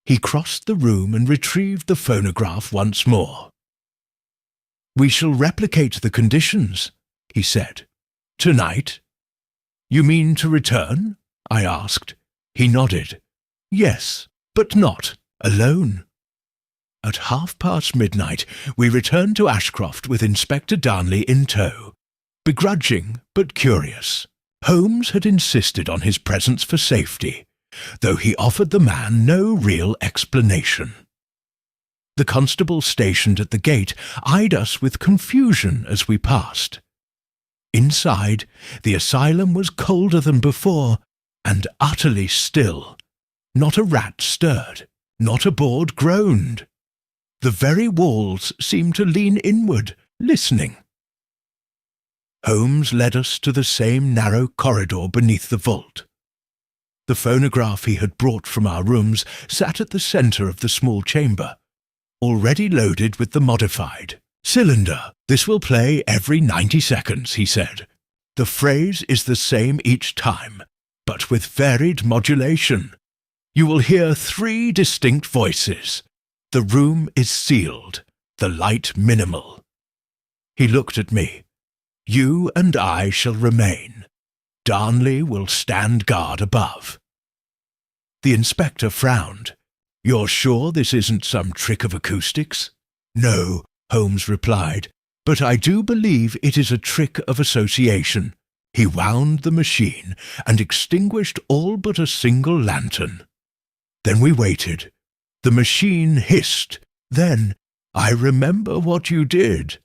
He crossed the room and retrieved the phonograph once more. "We shall replicate the conditions," he said. "Tonight?" "You mean to return?" I asked. He nodded. "Yes, but not alone." At midnight, we returned to Ashcroft with Inspector Darnley in tow, begrudging but curious. Holmes had insisted on his presence for safety, though he offered the man no real explanation. The constable stationed at the gate eyed us with confusion as we passed. Inside, the asylum was colder than before, and utterly still. Not a rat stirred, not a board groaned. The very walls seemed to lean inward, listening. Holmes led us to the same narrow corridor beneath the vault. The phonograph he had brought from our rooms sat at the centre of the small chamber, already loaded with the modified cylinder. "This will play every 90 seconds, he said. "The phrase is the same each time, but with varied modulation. You will hear 3 distinct voices. The room is sealed, the light minimal." He looked at me. "You and I shall remain. Darnley will stand guard above." The inspector frowned. "You're sure this isn't some trick of acoustics?" "No," Holmes replied, "but I do believe it is a trick of association." He wound the machine and extinguished all but a single lantern. Then we waited. The machine hissed. Then, "I remember what you did."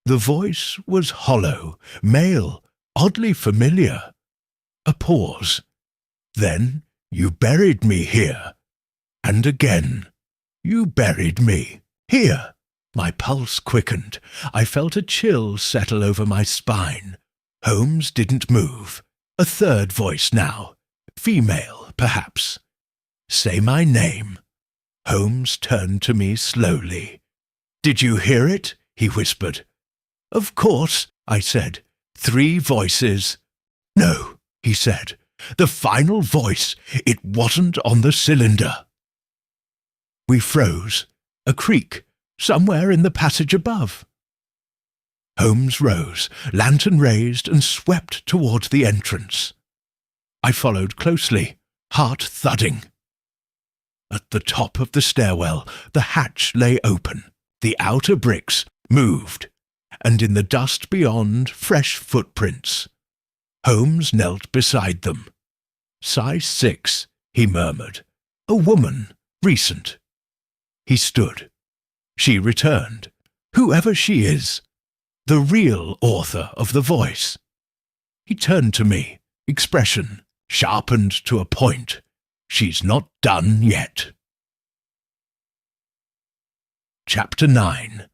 The voice was hollow, male, oddly familiar. A pause. "Then you buried me here." And again, "You buried me here." My pulse quickened. I felt a chill settle over my spine. Holmes didn't move. A third voice now. Female, perhaps. "Say my name." Holmes turned to me slowly. "Did you hear it?" he whispered. "Of course," I said. 3 voices. "No," he said. "The final voice. It wasn't on the cylinder." We froze. A creak, somewhere in the passage above. Holmes rose, lantern raised, and swept towards the entrance. I followed closely, heart thudding. At the top of the stairwell, the hatch lay open. The outer bricks moved, and in the dust beyond, fresh footprints. Holmes knelt beside them. "Size 6, he murmured. "A woman, recent." He stood. She returned. "Whoever she is. The real author of the voice." He turned to me, expression sharpened to a point. "She's not done yet." Chapter 9.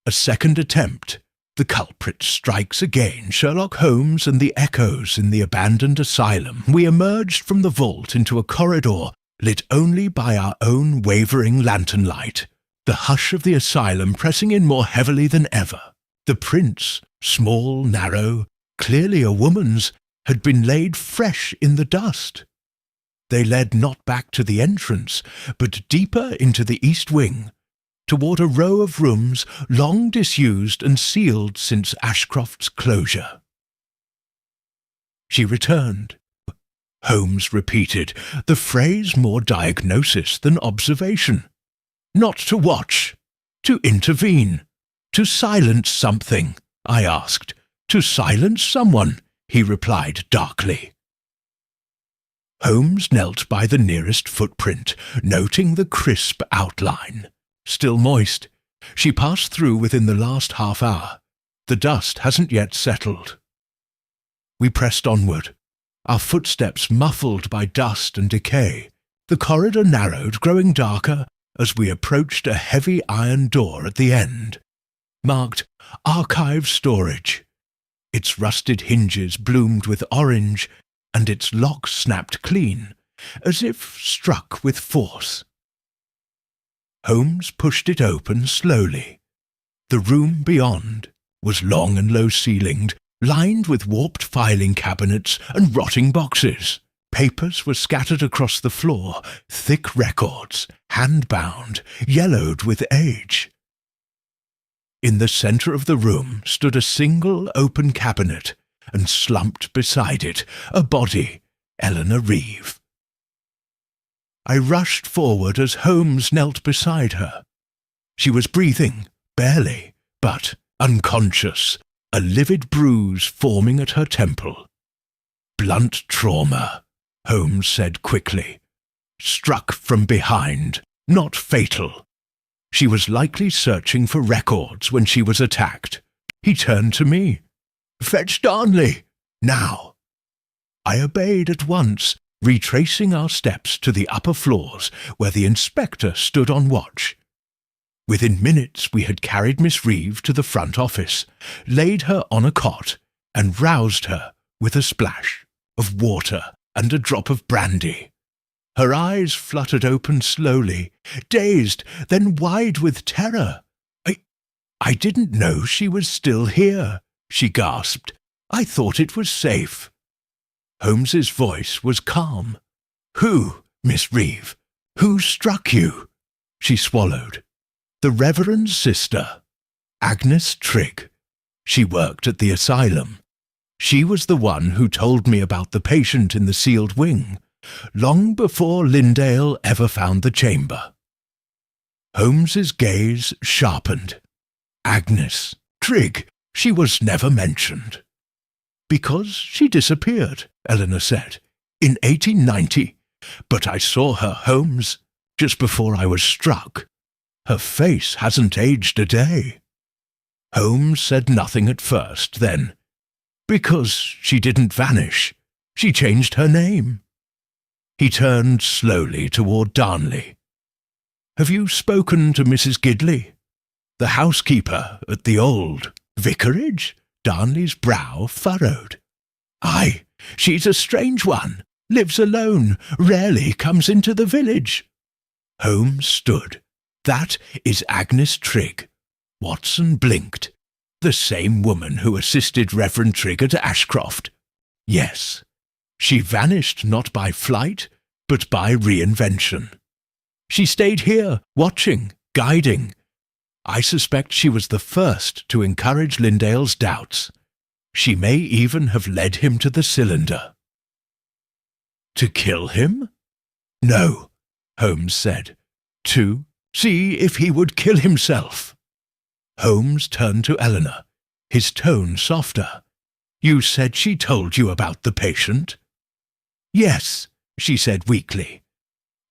A second attempt. The culprit strikes again. Sherlock Holmes and the echoes in the abandoned asylum. We emerged from the vault into a corridor lit only by our own wavering lantern light. The hush of the asylum pressing in more heavily than ever. The prints, small, narrow, clearly a woman's, had been laid fresh in the dust. They led not back to the entrance, but deeper into the east wing, toward a row of rooms long disused and sealed since Ashcroft's closure. She returned. Holmes repeated, the phrase more diagnosis than observation. Not to watch, to intervene, to silence something, I asked. To silence someone, he replied darkly. Holmes knelt by the nearest footprint, noting the crisp outline. Still moist. She passed through within the last half hour. The dust hasn't yet settled. We pressed onward. our footsteps muffled by dust and decay. The corridor narrowed, growing darker, as we approached a heavy iron door at the end, marked Archive Storage. Its rusted hinges bloomed with orange, and its lock snapped clean, as if struck with force. Holmes pushed it open slowly. The room beyond was long and low-ceilinged, lined with warped filing cabinets and rotting boxes. Papers were scattered across the floor, thick records, hand-bound, yellowed with age. In the centre of the room stood a single open cabinet, and slumped beside it a body, Eleanor Reeve. I rushed forward as Holmes knelt beside her. She was breathing, barely, but unconscious, a livid bruise forming at her temple. "Blunt trauma," Holmes said quickly. "Struck from behind, not fatal." She was likely searching for records when she was attacked. He turned to me. "Fetch Darnley, now." I obeyed at once, retracing our steps to the upper floors where the inspector stood on watch. Within minutes we had carried Miss Reeve to the front office, laid her on a cot, and roused her with a splash of water and a drop of brandy. Her eyes fluttered open slowly, dazed, then wide with terror. I didn't know she was still here," she gasped. "I thought it was safe." Holmes's voice was calm. "Who, Miss Reeve? Who struck you?" She swallowed. "The Reverend Sister, Agnes Trigg. She worked at the asylum. She was the one who told me about the patient in the sealed wing, long before Lindale ever found the chamber." Holmes's gaze sharpened. "Agnes Trigg, she was never mentioned." "Because she disappeared," Eleanor said, "in 1890. But I saw her, Holmes, just before I was struck. Her face hasn't aged a day." Holmes said nothing at first, then, "Because she didn't vanish. She changed her name." He turned slowly toward Darnley. "Have you spoken to Mrs. Gidley, the housekeeper at the old vicarage?" Darnley's brow furrowed. "Aye, she's a strange one. Lives alone, rarely comes into the village." Holmes stood. "That is Agnes Trigg." Watson blinked. "The same woman who assisted Reverend Trigg at Ashcroft." "Yes. She vanished not by flight, but by reinvention. She stayed here, watching, guiding. I suspect she was the first to encourage Lindale's doubts. She may even have led him to the cylinder." "To kill him?" "No," Holmes said. "To see if he would kill himself." Holmes turned to Eleanor, his tone softer. "You said she told you about the patient?" "Yes," she said weakly.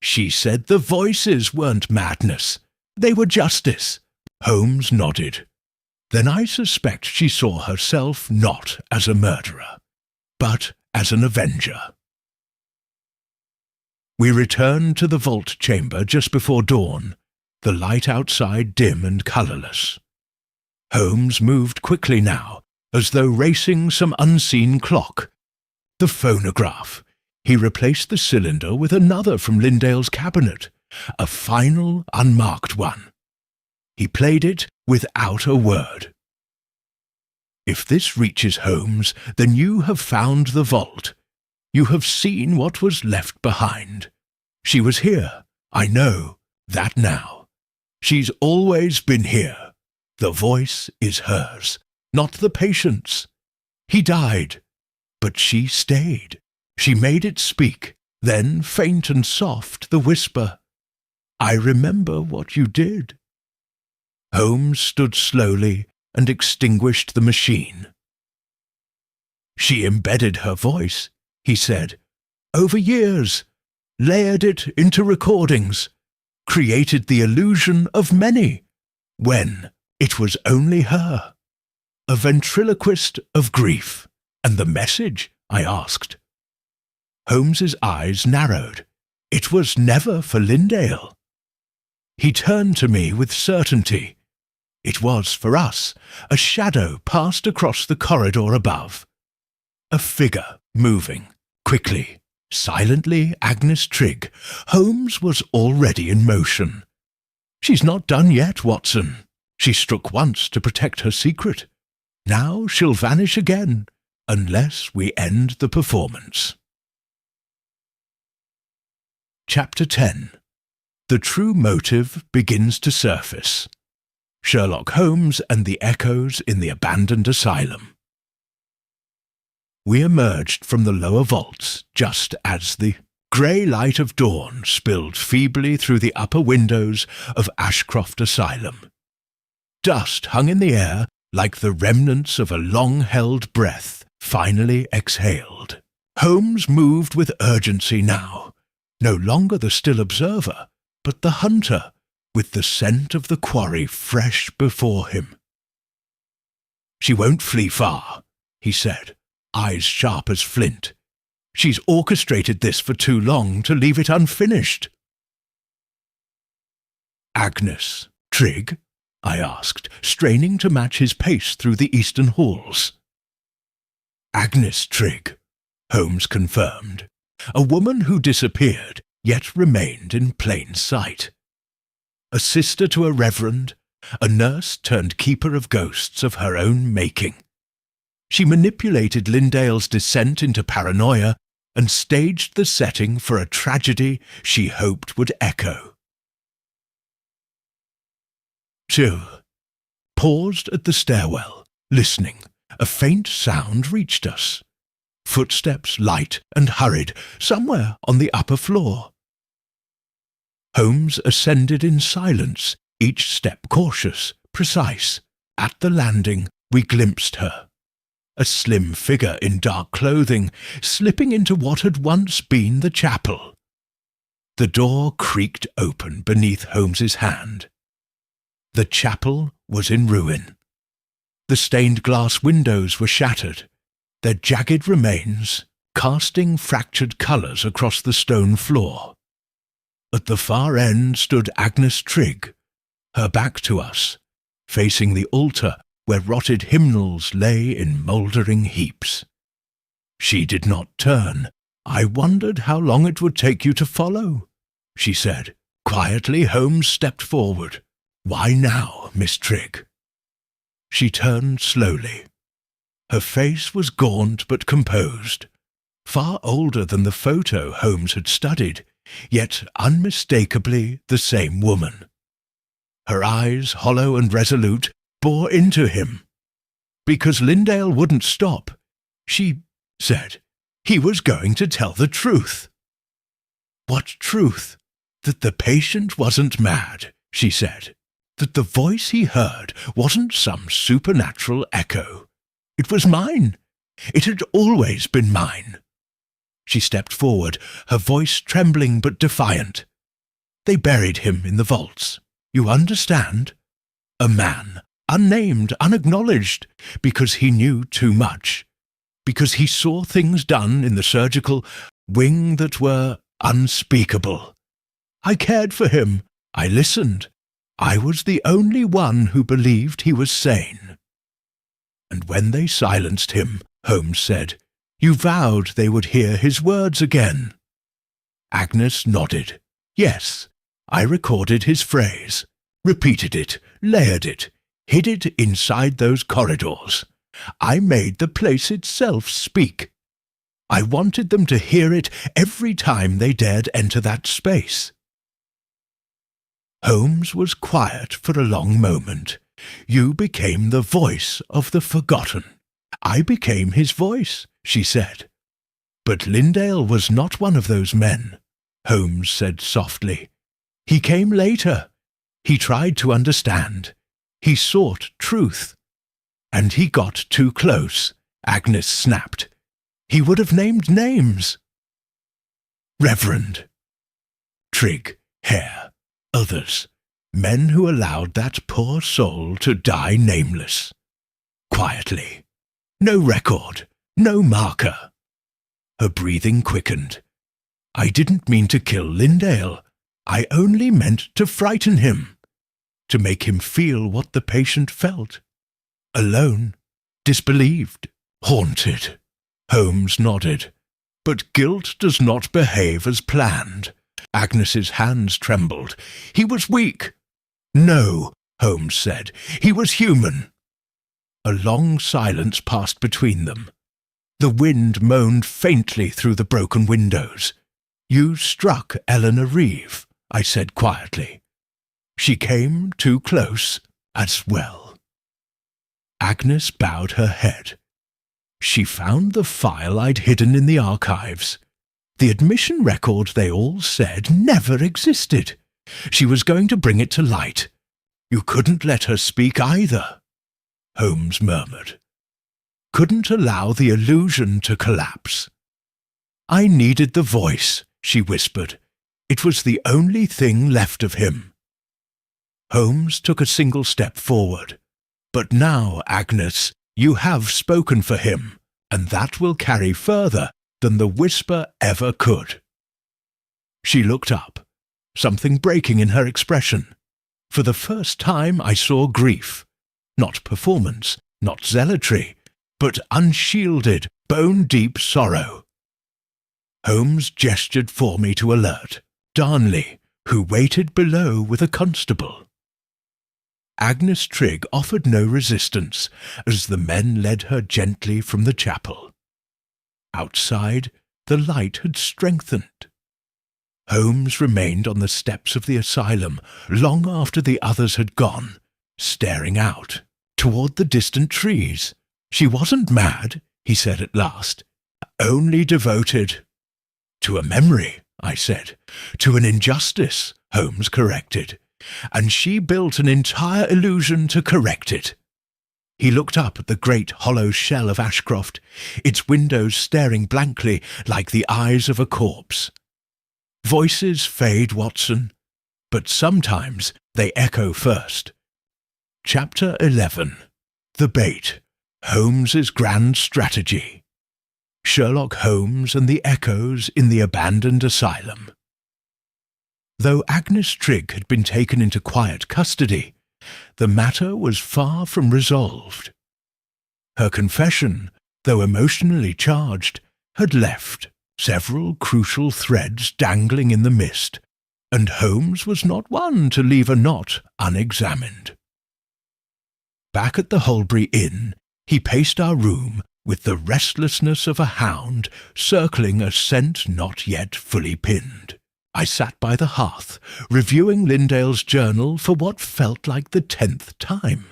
"She said the voices weren't madness. They were justice." Holmes nodded. "Then I suspect she saw herself not as a murderer, but as an avenger." We returned to the vault chamber just before dawn, the light outside dim and colourless. Holmes moved quickly now, as though racing some unseen clock. The phonograph. He replaced the cylinder with another from Lindale's cabinet, a final, unmarked one. He played it without a word. "If this reaches Holmes, then you have found the vault. You have seen what was left behind. She was here, I know, that now. She's always been here. The voice is hers, not the patient's. He died, but she stayed. She made it speak, then faint and soft the whisper, 'I remember what you did.'" Holmes stood slowly and extinguished the machine. "She embedded her voice," he said, "over years, layered it into recordings, created the illusion of many, when it was only her. A ventriloquist of grief. And the message?" I asked. Holmes's eyes narrowed. It was never for Lindale. He turned to me with certainty. It was, for us, a shadow passed across the corridor above. A figure moving, quickly, silently. Agnes Trigg. Holmes was already in motion. She's not done yet, Watson. She struck once to protect her secret. Now she'll vanish again, unless we end the performance. Chapter 10. The true motive begins to surface. Sherlock Holmes and the echoes in the abandoned asylum. We emerged from the lower vaults just as the grey light of dawn spilled feebly through the upper windows of Ashcroft Asylum. Dust hung in the air like the remnants of a long-held breath finally exhaled. Holmes moved with urgency now, no longer the still observer, but the hunter, with the scent of the quarry fresh before him. "She won't flee far," he said, eyes sharp as flint. "She's orchestrated this for too long to leave it unfinished." "Agnes Trigg?" I asked, straining to match his pace through the eastern halls. "Agnes Trigg," Holmes confirmed, "a woman who disappeared, yet remained in plain sight. A sister to a reverend, a nurse turned keeper of ghosts of her own making. She manipulated Lindale's descent into paranoia and staged the setting for a tragedy she hoped would echo." Chill. Paused at the stairwell, listening. A faint sound reached us. Footsteps light and hurried, somewhere on the upper floor. Holmes ascended in silence, each step cautious, precise. At the landing, we glimpsed her. A slim figure in dark clothing, slipping into what had once been the chapel. The door creaked open beneath Holmes's hand. The chapel was in ruin. The stained glass windows were shattered, their jagged remains casting fractured colours across the stone floor. At the far end stood Agnes Trigg, her back to us, facing the altar where rotted hymnals lay in mouldering heaps. She did not turn. "I wondered how long it would take you to follow," she said. Quietly, Holmes stepped forward. "Why now, Miss Trigg?" She turned slowly. Her face was gaunt but composed, far older than the photo Holmes had studied, yet unmistakably the same woman. Her eyes, hollow and resolute, bore into him. "Because Lindale wouldn't stop," she said. "He was going to tell the truth." "What truth?" "That the patient wasn't mad," she said. "That the voice he heard wasn't some supernatural echo. It was mine. It had always been mine." She stepped forward, her voice trembling but defiant. "They buried him in the vaults. You understand? A man, unnamed, unacknowledged, because he knew too much. Because he saw things done in the surgical wing that were unspeakable. I cared for him. I listened. I was the only one who believed he was sane." "And when they silenced him," Holmes said, "you vowed they would hear his words again." Agnes nodded. "Yes, I recorded his phrase, repeated it, layered it, hid it inside those corridors. I made the place itself speak. I wanted them to hear it every time they dared enter that space." Holmes was quiet for a long moment. "You became the voice of the forgotten." "I became his voice," she said. "But Lindale was not one of those men," Holmes said softly. "He came later. He tried to understand. He sought truth. And he got too close," Agnes snapped. "He would have named names. Reverend Trigg, Hare, others, men who allowed that poor soul to die nameless. Quietly. No record, no marker. Her breathing quickened. "I didn't mean to kill Lindale. I only meant to frighten him, to make him feel what the patient felt. Alone, disbelieved, haunted." Holmes nodded. "But guilt does not behave as planned." Agnes's hands trembled. "He was weak." "No," Holmes said. "He was human." A long silence passed between them. The wind moaned faintly through the broken windows. "You struck Eleanor Reeve," I said quietly. "She came too close as well." Agnes bowed her head. "She found the file I'd hidden in the archives. The admission record, they all said, never existed. She was going to bring it to light. You couldn't let her speak either," Holmes murmured. "Couldn't allow the illusion to collapse." "I needed the voice," she whispered. "It was the only thing left of him." Holmes took a single step forward. "But now, Agnes, you have spoken for him, and that will carry further than the whisper ever could." She looked up, something breaking in her expression. For the first time I saw grief, not performance, not zealotry, but unshielded, bone-deep sorrow. Holmes gestured for me to alert Darnley, who waited below with a constable. Agnes Trigg offered no resistance as the men led her gently from the chapel. Outside, the light had strengthened. Holmes remained on the steps of the asylum long after the others had gone, staring out, toward the distant trees. "She wasn't mad," he said at last, "only devoted." "To a memory," I said. "To an injustice," Holmes corrected. "And she built an entire illusion to correct it." He looked up at the great hollow shell of Ashcroft, its windows staring blankly like the eyes of a corpse. "Voices fade, Watson, but sometimes they echo first." Chapter 11. The Bait. Holmes's Grand Strategy. Sherlock Holmes and the Echoes in the Abandoned Asylum. Though Agnes Trigg had been taken into quiet custody, the matter was far from resolved. Her confession, though emotionally charged, had left several crucial threads dangling in the mist, and Holmes was not one to leave a knot unexamined. Back at the Holbury Inn, he paced our room with the restlessness of a hound circling a scent not yet fully pinned. I sat by the hearth, reviewing Lindale's journal for what felt like the 10th time.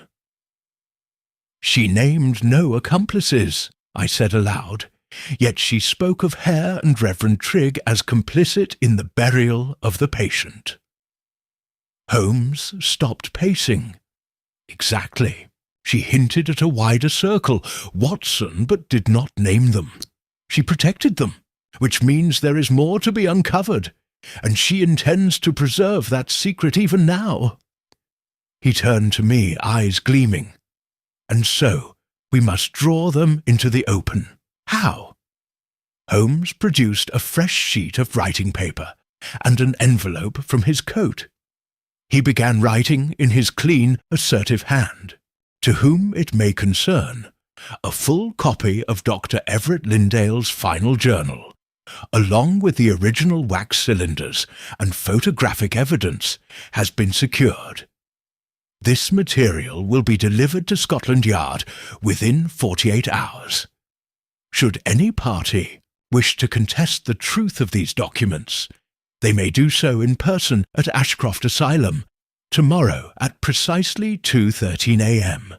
"She named no accomplices," I said aloud, yet she spoke of Hare and Reverend Trigg as complicit in the burial of the patient. Holmes stopped pacing. "Exactly. She hinted at a wider circle, Watson, but did not name them. She protected them, which means there is more to be uncovered, and she intends to preserve that secret even now." He turned to me, eyes gleaming. "And so we must draw them into the open. How?" Holmes produced a fresh sheet of writing paper and an envelope from his coat. He began writing in his clean, assertive hand. "To whom it may concern, a full copy of Dr. Everett Lindale's final journal, along with the original wax cylinders and photographic evidence, has been secured. This material will be delivered to Scotland Yard within 48 hours. Should any party wish to contest the truth of these documents, they may do so in person at Ashcroft Asylum tomorrow at precisely 2:13 a.m.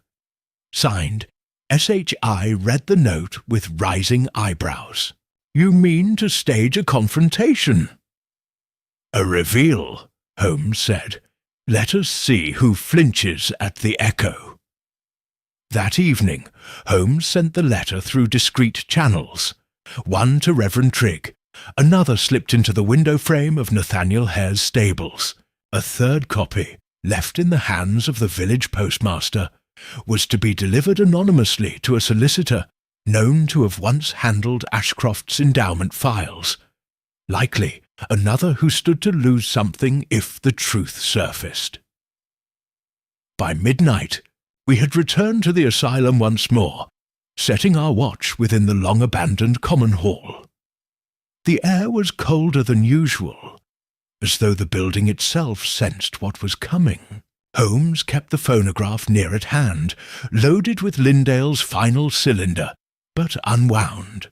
Signed, S.H.I. read the note with rising eyebrows. "You mean to stage a confrontation?" "A reveal," Holmes said. "Let us see who flinches at the echo." That evening, Holmes sent the letter through discreet channels. One to Reverend Trigg, another slipped into the window frame of Nathaniel Hare's stables. A third copy, left in the hands of the village postmaster, was to be delivered anonymously to a solicitor known to have once handled Ashcroft's endowment files. Likely another who stood to lose something if the truth surfaced. By midnight, we had returned to the asylum once more, setting our watch within the long-abandoned common hall. The air was colder than usual, as though the building itself sensed what was coming. Holmes kept the phonograph near at hand, loaded with Lindale's final cylinder, but unwound.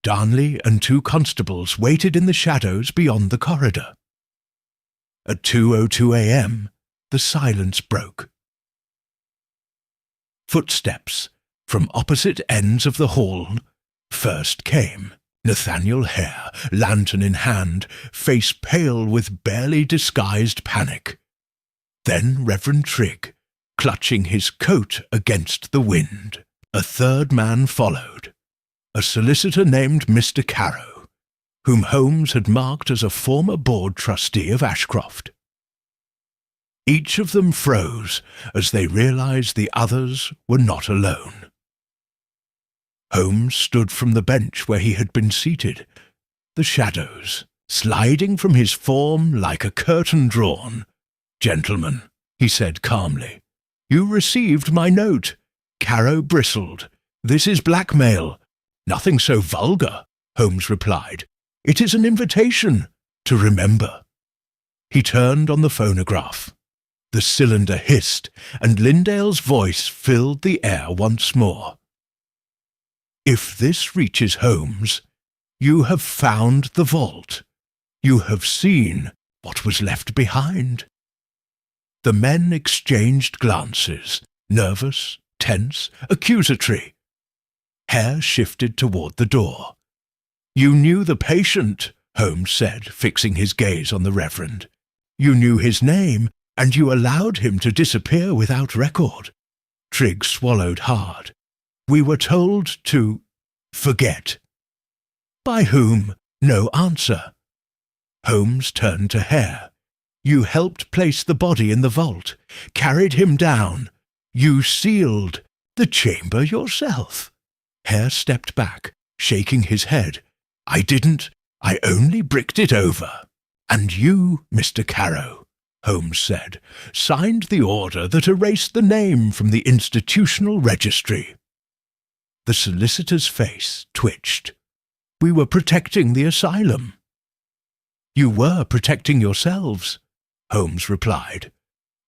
Darnley and 2 constables waited in the shadows beyond the corridor. At 2:02 a.m., the silence broke. Footsteps from opposite ends of the hall first came. Nathaniel Hare, lantern in hand, face pale with barely disguised panic. Then Reverend Trigg, clutching his coat against the wind. A third man followed, a solicitor named Mr. Carrow, whom Holmes had marked as a former board trustee of Ashcroft. Each of them froze as they realized the others were not alone. Holmes stood from the bench where he had been seated, the shadows sliding from his form like a curtain drawn. "Gentlemen," he said calmly, "you received my note." Carrow bristled. "This is blackmail." "Nothing so vulgar," Holmes replied. "It is an invitation to remember." He turned on the phonograph. The cylinder hissed, and Lindale's voice filled the air once more. "If this reaches Holmes, you have found the vault. You have seen what was left behind." The men exchanged glances, nervous, tense, accusatory. Hare shifted toward the door. "You knew the patient," Holmes said, fixing his gaze on the Reverend. "You knew his name, and you allowed him to disappear without record." Trigg swallowed hard. "We were told to forget." "By whom?" No answer. Holmes turned to Hare. "You helped place the body in the vault, carried him down. You sealed the chamber yourself." Hare stepped back, shaking his head. "I didn't. I only bricked it over." "And you, Mr. Carrow," Holmes said, "signed the order that erased the name from the institutional registry." The solicitor's face twitched. "We were protecting the asylum." "You were protecting yourselves," Holmes replied.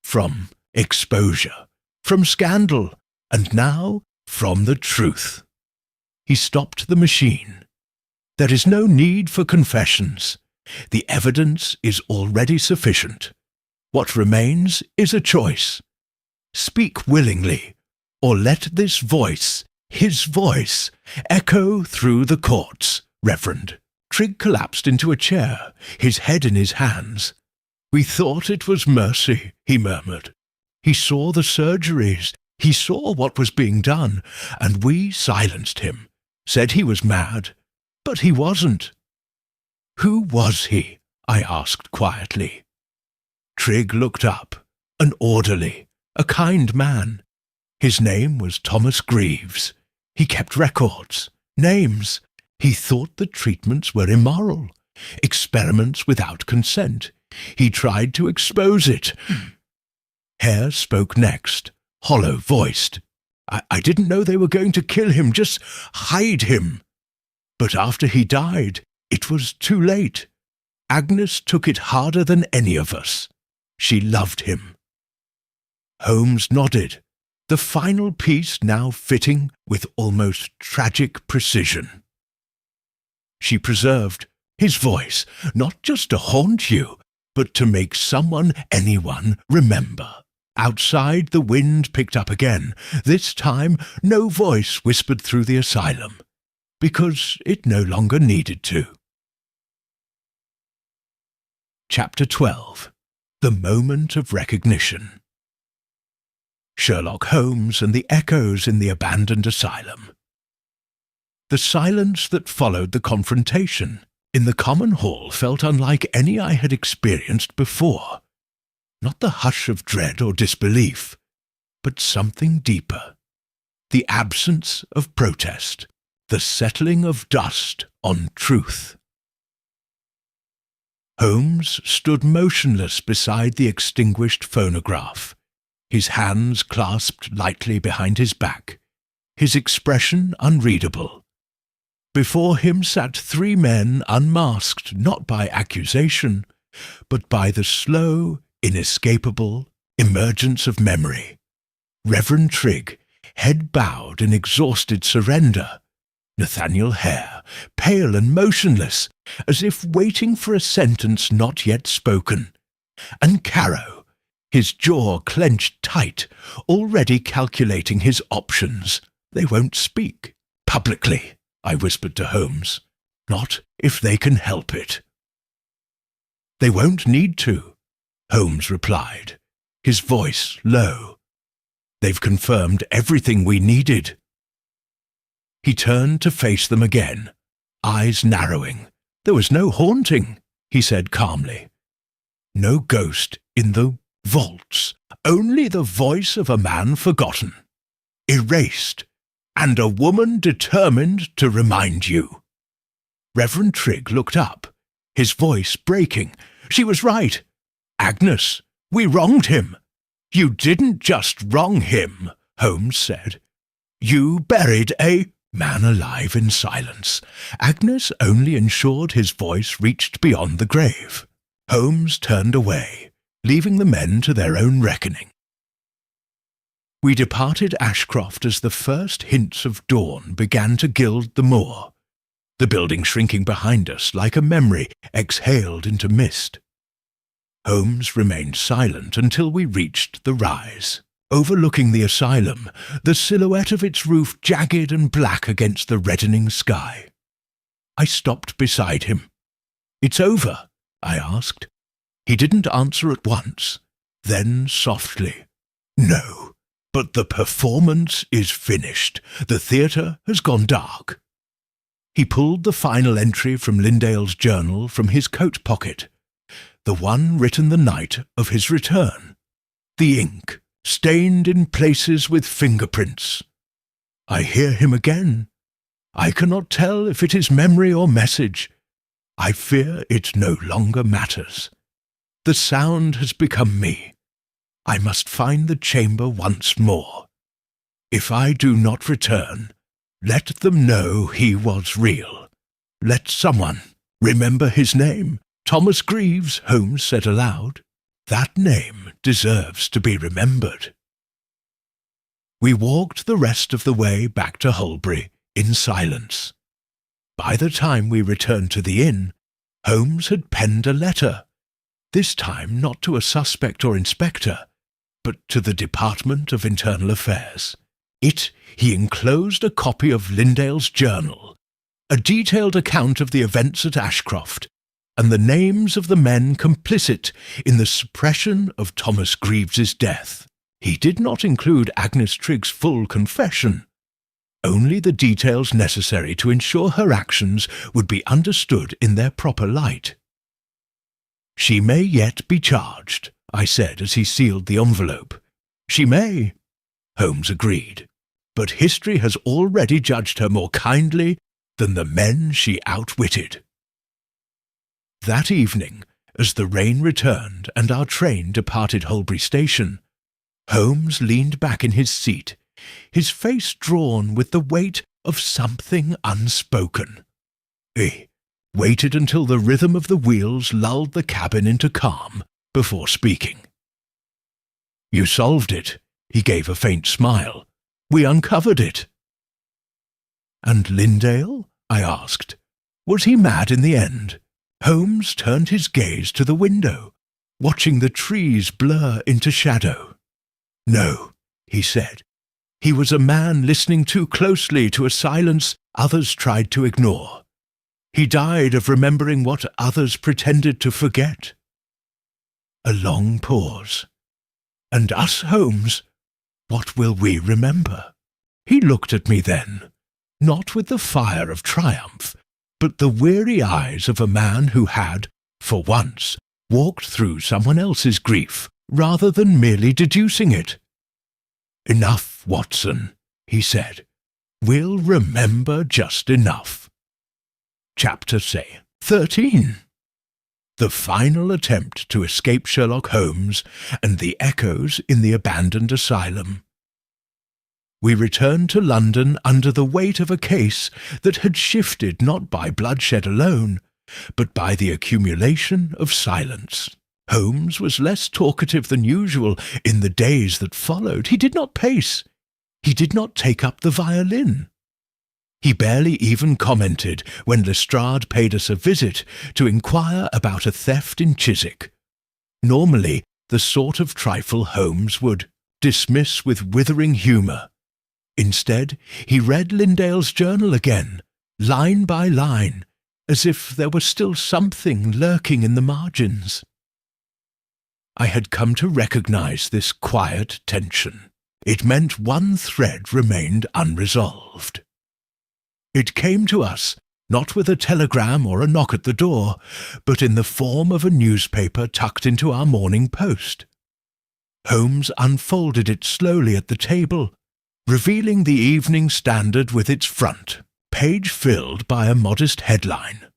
"From exposure, from scandal, and now from the truth." He stopped the machine. "There is no need for confessions. The evidence is already sufficient. What remains is a choice. Speak willingly, or let this voice, his voice, echo through the courts, Reverend." Trigg collapsed into a chair, his head in his hands. "We thought it was mercy," he murmured. "He saw the surgeries, he saw what was being done, and we silenced him, said he was mad, but he wasn't." "Who was he?" I asked quietly. Trigg looked up, an orderly, a kind man. His name was Thomas Greaves. He kept records, names. He thought the treatments were immoral, experiments without consent. He tried to expose it. Hare spoke next, hollow-voiced. I didn't know they were going to kill him, just hide him. But after he died, it was too late. Agnes took it harder than any of us. She loved him." Holmes nodded, the final piece now fitting with almost tragic precision. "She preserved his voice, not just to haunt you, but to make anyone remember." Outside, the wind picked up again. This time, no voice whispered through the asylum, because it no longer needed to. Chapter 12. The Moment of Recognition. Sherlock Holmes and the echoes in the abandoned asylum. The silence that followed the confrontation in the common hall felt unlike any I had experienced before. Not the hush of dread or disbelief, but something deeper. the absence of protest, the settling of dust on truth. Holmes stood motionless beside the extinguished phonograph, his hands clasped lightly behind his back, his expression unreadable. Before him sat three men unmasked not by accusation, but by the slow, inescapable emergence of memory. Reverend Trigg, head bowed in exhausted surrender. Nathaniel Hare, pale and motionless, as if waiting for a sentence not yet spoken. And Carrow, his jaw clenched tight, already calculating his options. "They won't speak. Publicly," I whispered to Holmes. "Not if they can help it." "They won't need to," Holmes replied, his voice low. "They've confirmed everything we needed." He turned to face them again, eyes narrowing. "There was no haunting," he said calmly. "No ghost in the vaults, only the voice of a man forgotten, erased, and a woman determined to remind you." Reverend Trigg looked up, his voice breaking. "She was right. Agnes, we wronged him." "You didn't just wrong him," Holmes said. "You buried a man alive in silence. Agnes only ensured his voice reached beyond the grave." Holmes turned away, leaving the men to their own reckoning. We departed Ashcroft as the first hints of dawn began to gild the moor, the building shrinking behind us like a memory exhaled into mist. Holmes remained silent until we reached the rise, overlooking the asylum, the silhouette of its roof jagged and black against the reddening sky. I stopped beside him. "It's over?" I asked. He didn't answer at once. Then softly, "No, but the performance is finished. The theatre has gone dark." He pulled the final entry from Lindale's journal from his coat pocket, the one written the night of his return. The ink stained in places with fingerprints. I hear him again. I cannot tell if it is memory or message. I fear it no longer matters. The sound has become me. I must find the chamber once more. If I do not return, let them know he was real. Let someone remember his name. "Thomas Greaves," Holmes said aloud. "That name deserves to be remembered." We walked the rest of the way back to Holbury in silence. By the time we returned to the inn, Holmes had penned a letter, this time not to a suspect or inspector, but to the Department of Internal Affairs. He enclosed a copy of Lindale's journal, a detailed account of the events at Ashcroft, and the names of the men complicit in the suppression of Thomas Greaves's death. He did not include Agnes Trigg's full confession, only the details necessary to ensure her actions would be understood in their proper light. "She may yet be charged," I said as he sealed the envelope. "She may," Holmes agreed, "but history has already judged her more kindly than the men she outwitted." That evening, as the rain returned and our train departed Holbury Station, Holmes leaned back in his seat, his face drawn with the weight of something unspoken. He waited until the rhythm of the wheels lulled the cabin into calm before speaking. "You solved it," he gave a faint smile. "We uncovered it." "And Lindale?" I asked. "Was he mad in the end?" Holmes turned his gaze to the window, watching the trees blur into shadow. "No," he said. "He was a man listening too closely to a silence others tried to ignore. He died of remembering what others pretended to forget." A long pause. "And us, Holmes, what will we remember?" He looked at me then, not with the fire of triumph, but the weary eyes of a man who had, for once, walked through someone else's grief rather than merely deducing it. "Enough, Watson," he said. "We'll remember just enough." Chapter, say, 13. The final attempt to escape Sherlock Holmes and the echoes in the abandoned asylum. We returned to London under the weight of a case that had shifted not by bloodshed alone, but by the accumulation of silence. Holmes was less talkative than usual in the days that followed. He did not pace. He did not take up the violin. He barely even commented when Lestrade paid us a visit to inquire about a theft in Chiswick. Normally, the sort of trifle Holmes would dismiss with withering humour. Instead, he read Lindale's journal again, line by line, as if there were still something lurking in the margins. I had come to recognize this quiet tension. It meant one thread remained unresolved. It came to us, not with a telegram or a knock at the door, but in the form of a newspaper tucked into our Morning Post. Holmes unfolded it slowly at the table, revealing the Evening Standard with its front page filled by a modest headline.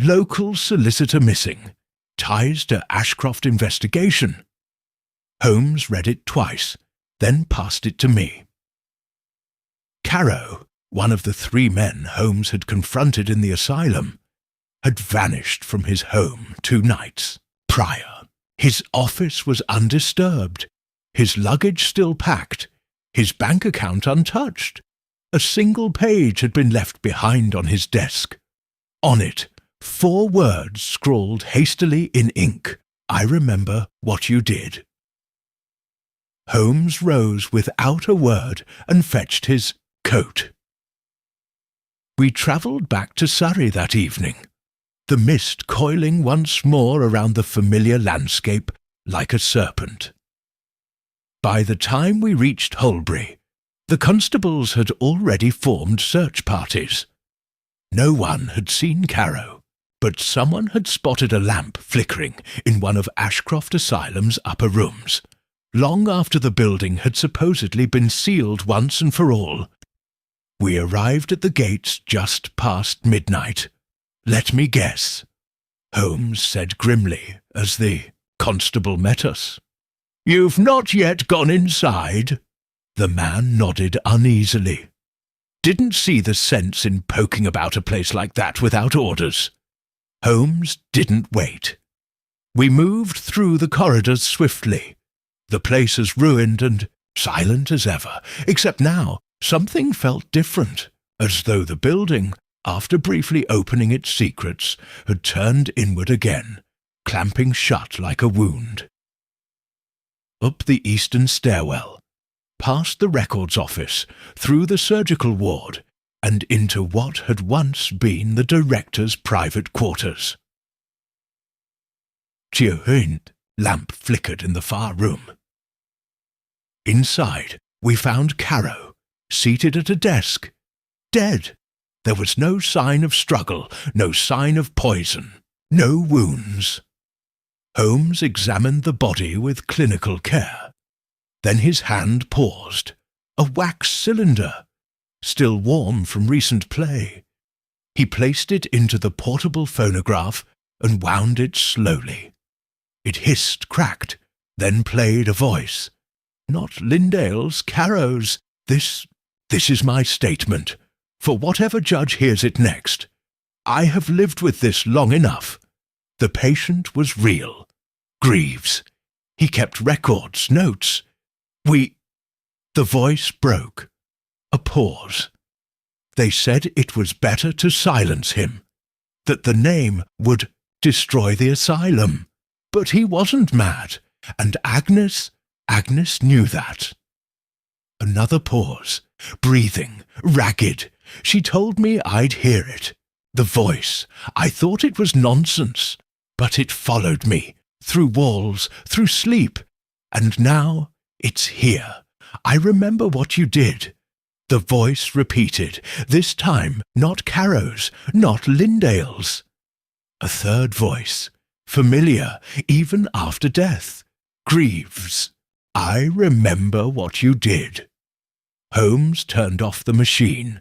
"Local solicitor missing. Ties to Ashcroft investigation." Holmes read it twice, then passed it to me. Carrow, one of the 3 men Holmes had confronted in the asylum, had vanished from his home 2 nights prior. His office was undisturbed, his luggage still packed, his bank account untouched. A single page had been left behind on his desk. On it, 4 words scrawled hastily in ink. "I remember what you did." Holmes rose without a word and fetched his coat. We travelled back to Surrey that evening, the mist coiling once more around the familiar landscape like a serpent. By the time we reached Holbury, the constables had already formed search parties. No one had seen Carrow, but someone had spotted a lamp flickering in one of Ashcroft Asylum's upper rooms, long after the building had supposedly been sealed once and for all. We arrived at the gates just past midnight. "Let me guess," Holmes said grimly as the constable met us. "You've not yet gone inside?" The man nodded uneasily. "Didn't see the sense in poking about a place like that without orders." Holmes didn't wait. We moved through the corridors swiftly, the place as ruined and silent as ever, except now something felt different, as though the building, after briefly opening its secrets, had turned inward again, clamping shut like a wound. Up the eastern stairwell, past the records office, through the surgical ward, and into what had once been the director's private quarters. Chihuint lamp flickered in the far room. Inside, we found Carrow, seated at a desk, dead. There was no sign of struggle, no sign of poison, no wounds. Holmes examined the body with clinical care. Then his hand paused. A wax cylinder, still warm from recent play. He placed it into the portable phonograph and wound it slowly. It hissed, cracked, then played a voice. Not Lindale's, Carrow's. This is my statement. For whatever judge hears it next, I have lived with this long enough. The patient was real. Greaves. He kept records, notes. The voice broke. A pause. They said it was better to silence him, that the name would destroy the asylum. But he wasn't mad, and Agnes knew that. Another pause, breathing, ragged. She told me I'd hear it. The voice. I thought it was nonsense, but it followed me, through walls, through sleep, and now it's here. I remember what you did. The voice repeated, this time not Carrow's, not Lindale's. A third voice, familiar even after death. Greaves. I remember what you did. Holmes turned off the machine.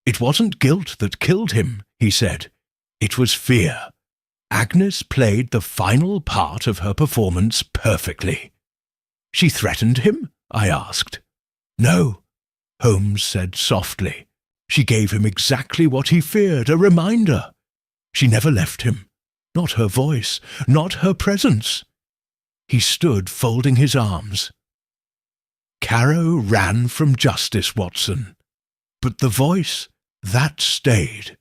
It wasn't guilt that killed him, he said. It was fear. Agnes played the final part of her performance perfectly. She threatened him? I asked. No, Holmes said softly. She gave him exactly what he feared, a reminder. She never left him. Not her voice, not her presence. He stood folding his arms. Caro ran from justice, Watson. But the voice, that stayed.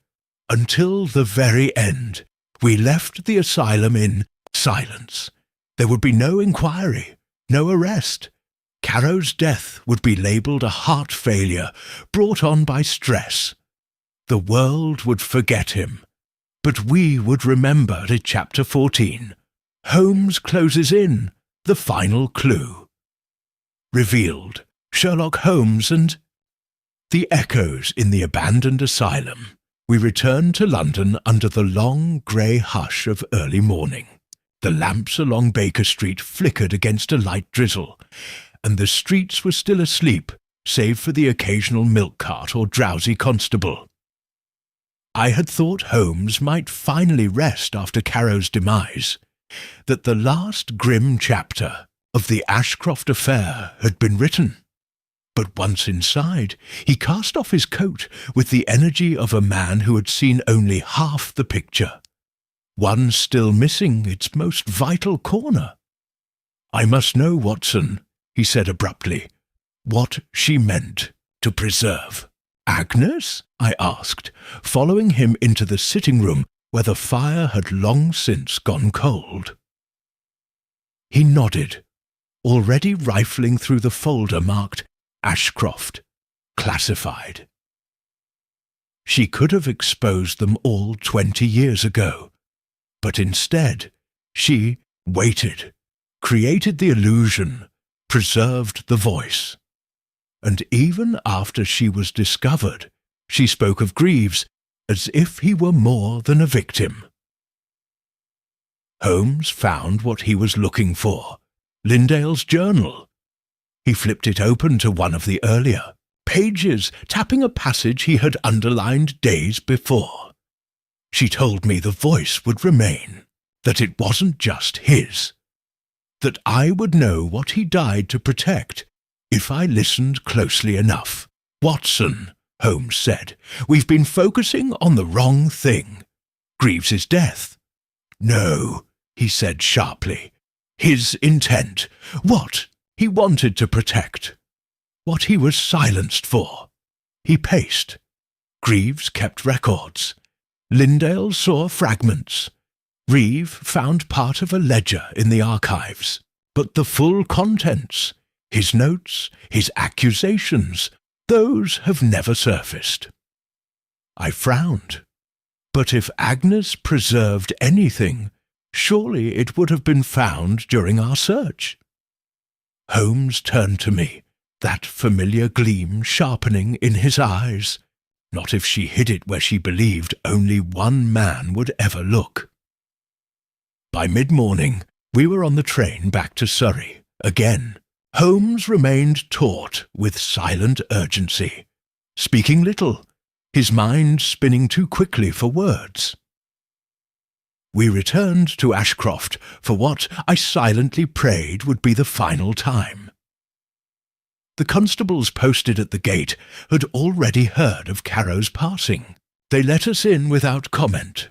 Until the very end, we left the asylum in silence. There would be no inquiry, no arrest. Caro's death would be labelled a heart failure brought on by stress. The world would forget him. But we would remember at chapter 14. Holmes closes in, the final clue. Revealed, Sherlock Holmes and the echoes in the abandoned asylum. We returned to London under the long grey hush of early morning. The lamps along Baker Street flickered against a light drizzle, and the streets were still asleep, save for the occasional milk cart or drowsy constable. I had thought Holmes might finally rest after Caro's demise, that the last grim chapter of the Ashcroft affair had been written. But once inside, he cast off his coat with the energy of a man who had seen only half the picture, one still missing its most vital corner. I must know, Watson, he said abruptly, what she meant to preserve. Agnes? I asked, following him into the sitting room where the fire had long since gone cold. He nodded, already rifling through the folder marked Ashcroft, classified. She could have exposed them all 20 years ago, but instead she waited, created the illusion, preserved the voice. And even after she was discovered, she spoke of Greaves as if he were more than a victim. Holmes found what he was looking for, Lindale's journal. He flipped it open to one of the earlier pages, tapping a passage he had underlined days before. She told me the voice would remain, that it wasn't just his, that I would know what he died to protect if I listened closely enough. Watson, Holmes said, we've been focusing on the wrong thing. Greaves's death. No, he said sharply. His intent. What he wanted to protect. What he was silenced for. He paced. Greaves kept records. Lindale saw fragments. Reeve found part of a ledger in the archives. But the full contents, his notes, his accusations, those have never surfaced. I frowned. But if Agnes preserved anything, surely it would have been found during our search. Holmes turned to me, that familiar gleam sharpening in his eyes. Not if she hid it where she believed only one man would ever look. By mid-morning, we were on the train back to Surrey, again. Holmes remained taut with silent urgency, speaking little, his mind spinning too quickly for words. We returned to Ashcroft for what I silently prayed would be the final time. The constables posted at the gate had already heard of Caro's passing. They let us in without comment.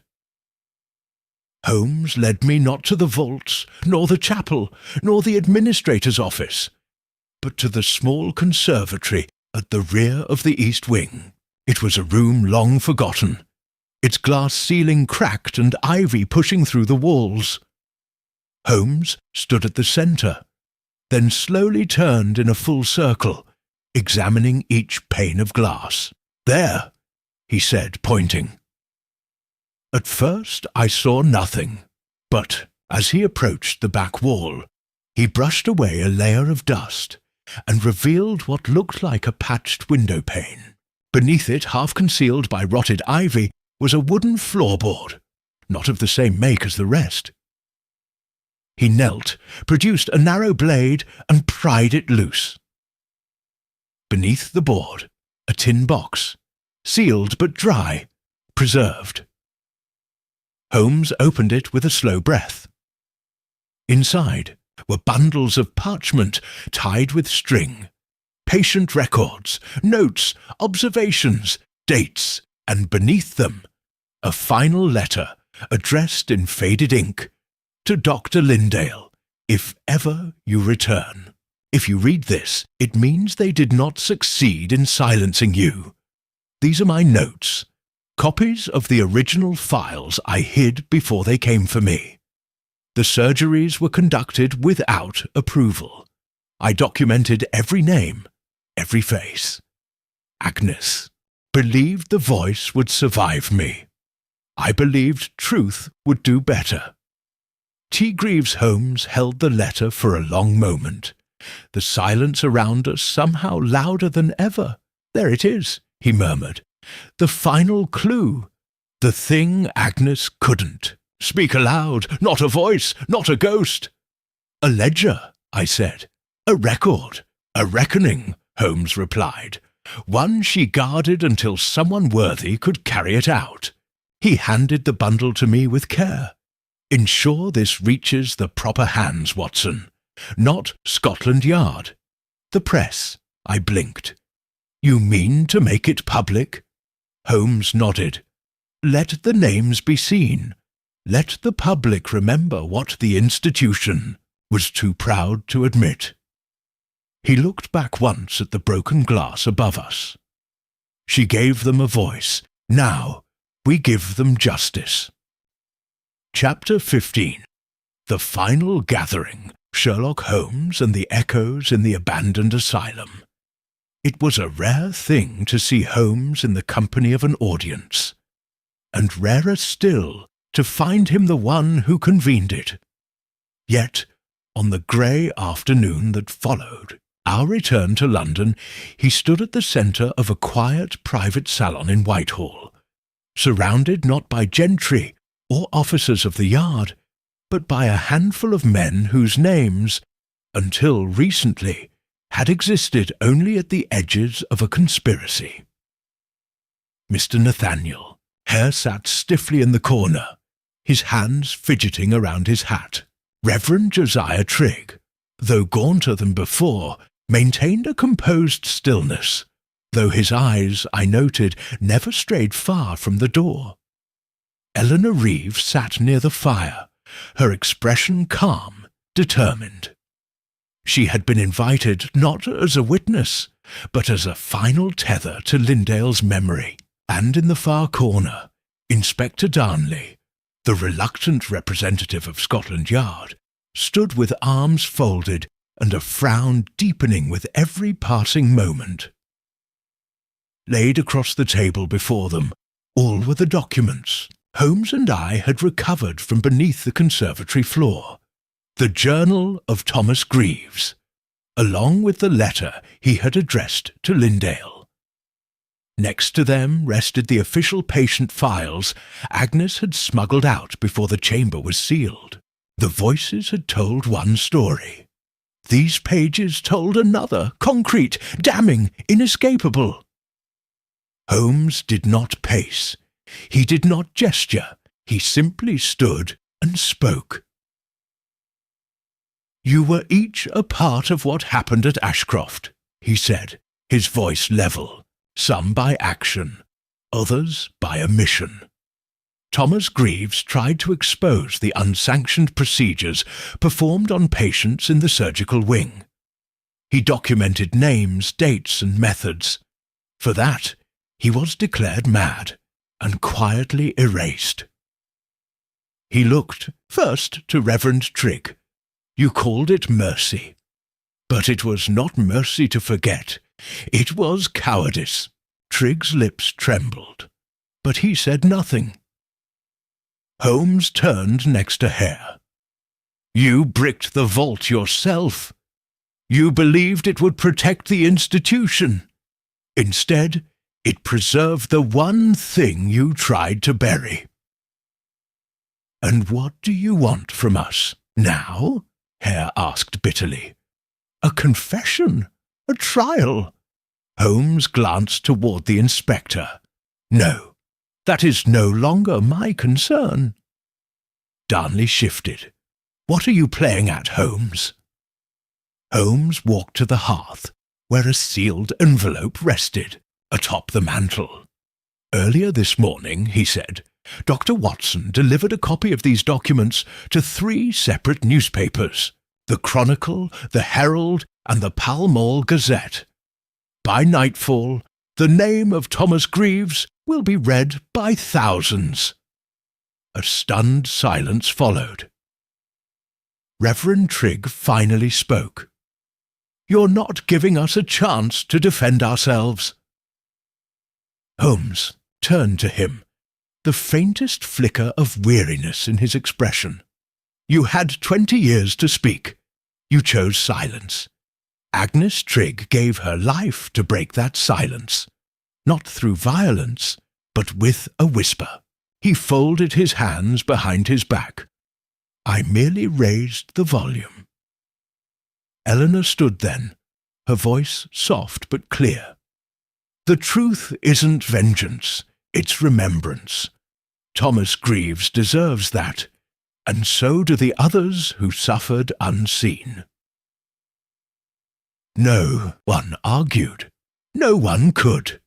Holmes led me not to the vaults, nor the chapel, nor the administrator's office, but to the small conservatory at the rear of the east wing. It was a room long forgotten, its glass ceiling cracked and ivy pushing through the walls. Holmes stood at the centre, then slowly turned in a full circle, examining each pane of glass. There, he said, pointing. At first I saw nothing, but as he approached the back wall, he brushed away a layer of dust and revealed what looked like a patched window pane. Beneath it, half concealed by rotted ivy, was a wooden floorboard, not of the same make as the rest. He knelt, produced a narrow blade, and pried it loose. Beneath the board, a tin box, sealed but dry, preserved. Holmes opened it with a slow breath. Inside were bundles of parchment tied with string, patient records, notes, observations, dates, and beneath them, a final letter addressed in faded ink to Dr. Lindale, if ever you return. If you read this, it means they did not succeed in silencing you. These are my notes, copies of the original files I hid before they came for me. The surgeries were conducted without approval. I documented every name, every face. Agnes believed the voice would survive me. I believed truth would do better. T. Greaves Holmes held the letter for a long moment. The silence around us somehow louder than ever. "There it is," he murmured. "The final clue. The thing Agnes couldn't. Speak aloud, not a voice, not a ghost." "A ledger," I said. "A record, a reckoning," Holmes replied. "One she guarded until someone worthy could carry it out." He handed the bundle to me with care. "Ensure this reaches the proper hands, Watson. Not Scotland Yard. The press." I blinked. "You mean to make it public?" Holmes nodded. "Let the names be seen. Let the public remember what the institution was too proud to admit." He looked back once at the broken glass above us. "She gave them a voice. Now we give them justice." Chapter 15. The Final Gathering. Sherlock Holmes and the Echoes in the Abandoned Asylum. It was a rare thing to see Holmes in the company of an audience, and rarer still to find him the one who convened it. Yet, on the grey afternoon that followed our return to London, he stood at the centre of a quiet private salon in Whitehall, surrounded not by gentry or officers of the yard, but by a handful of men whose names, until recently, had existed only at the edges of a conspiracy. Mr. Nathaniel Hare sat stiffly in the corner, his hands fidgeting around his hat. Reverend Josiah Trigg, though gaunter than before, maintained a composed stillness, though his eyes, I noted, never strayed far from the door. Eleanor Reeves sat near the fire, her expression calm, determined. She had been invited not as a witness, but as a final tether to Lindale's memory, and in the far corner, Inspector Darnley, the reluctant representative of Scotland Yard, stood with arms folded and a frown deepening with every passing moment. Laid across the table before them, all were the documents Holmes and I had recovered from beneath the conservatory floor. The journal of Thomas Greaves, along with the letter he had addressed to Lindale. Next to them rested the official patient files Agnes had smuggled out before the chamber was sealed. The voices had told one story. These pages told another, concrete, damning, inescapable. Holmes did not pace. He did not gesture. He simply stood and spoke. "You were each a part of what happened at Ashcroft," he said, his voice level, some by action, others by omission. Thomas Greaves tried to expose the unsanctioned procedures performed on patients in the surgical wing. He documented names, dates, and methods. For that, he was declared mad and quietly erased. He looked first to Reverend Trigg. "You called it mercy. But it was not mercy to forget. It was cowardice." Trigg's lips trembled, but he said nothing. Holmes turned next to Hare. "You bricked the vault yourself. You believed it would protect the institution. Instead, it preserved the one thing you tried to bury." "And what do you want from us now?" Hare asked bitterly. "A confession? A trial? Holmes glanced toward the inspector. "No, that is no longer my concern." Darnley shifted. "What are you playing at, Holmes?" Holmes walked to the hearth, where a sealed envelope rested, atop the mantel. "Earlier this morning," he said, "Dr. Watson delivered a copy of these documents to 3 separate newspapers, the Chronicle, the Herald, and the Pall Mall Gazette. By nightfall, the name of Thomas Greaves will be read by thousands." A stunned silence followed. Reverend Trigg finally spoke. "You're not giving us a chance to defend ourselves." Holmes turned to him, the faintest flicker of weariness in his expression. "You had 20 years to speak. You chose silence. Agnes Trigg gave her life to break that silence, not through violence, but with a whisper." He folded his hands behind his back. "I merely raised the volume." Eleanor stood then, her voice soft but clear. "The truth isn't vengeance, it's remembrance. Thomas Greaves deserves that, and so do the others who suffered unseen." No one argued. No one could.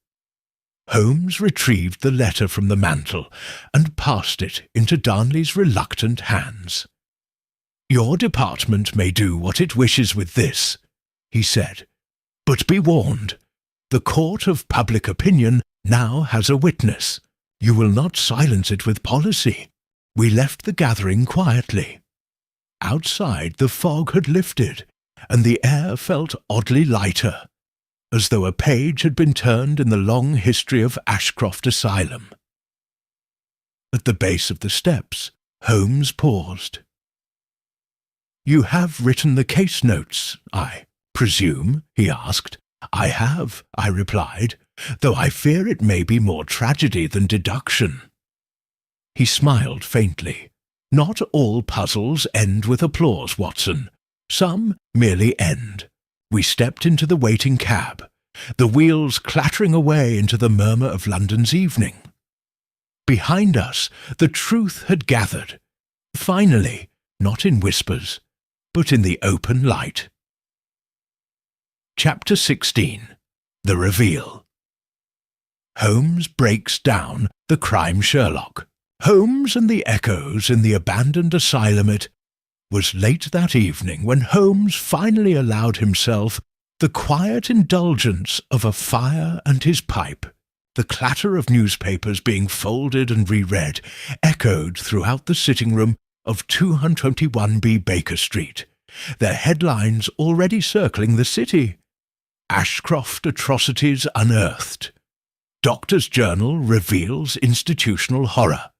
Holmes retrieved the letter from the mantel and passed it into Darnley's reluctant hands. "Your department may do what it wishes with this," he said, "but be warned. The court of public opinion now has a witness. You will not silence it with policy." We left the gathering quietly. Outside the fog had lifted, and the air felt oddly lighter, as though a page had been turned in the long history of Ashcroft Asylum. At the base of the steps, Holmes paused. "You have written the case notes, I presume?" he asked. "I have," I replied, "though I fear it may be more tragedy than deduction." He smiled faintly. "Not all puzzles end with applause, Watson. Some merely end." We stepped into the waiting cab, the wheels clattering away into the murmur of London's evening. Behind us, the truth had gathered, finally, not in whispers, but in the open light. Chapter 16. The Reveal. Holmes breaks down the crime Sherlock. Holmes and the echoes in the abandoned asylum. It was late that evening when Holmes finally allowed himself the quiet indulgence of a fire and his pipe. The clatter of newspapers being folded and reread echoed throughout the sitting room of 221B Baker Street, their headlines already circling the city. Ashcroft atrocities unearthed. Doctor's Journal reveals institutional horror.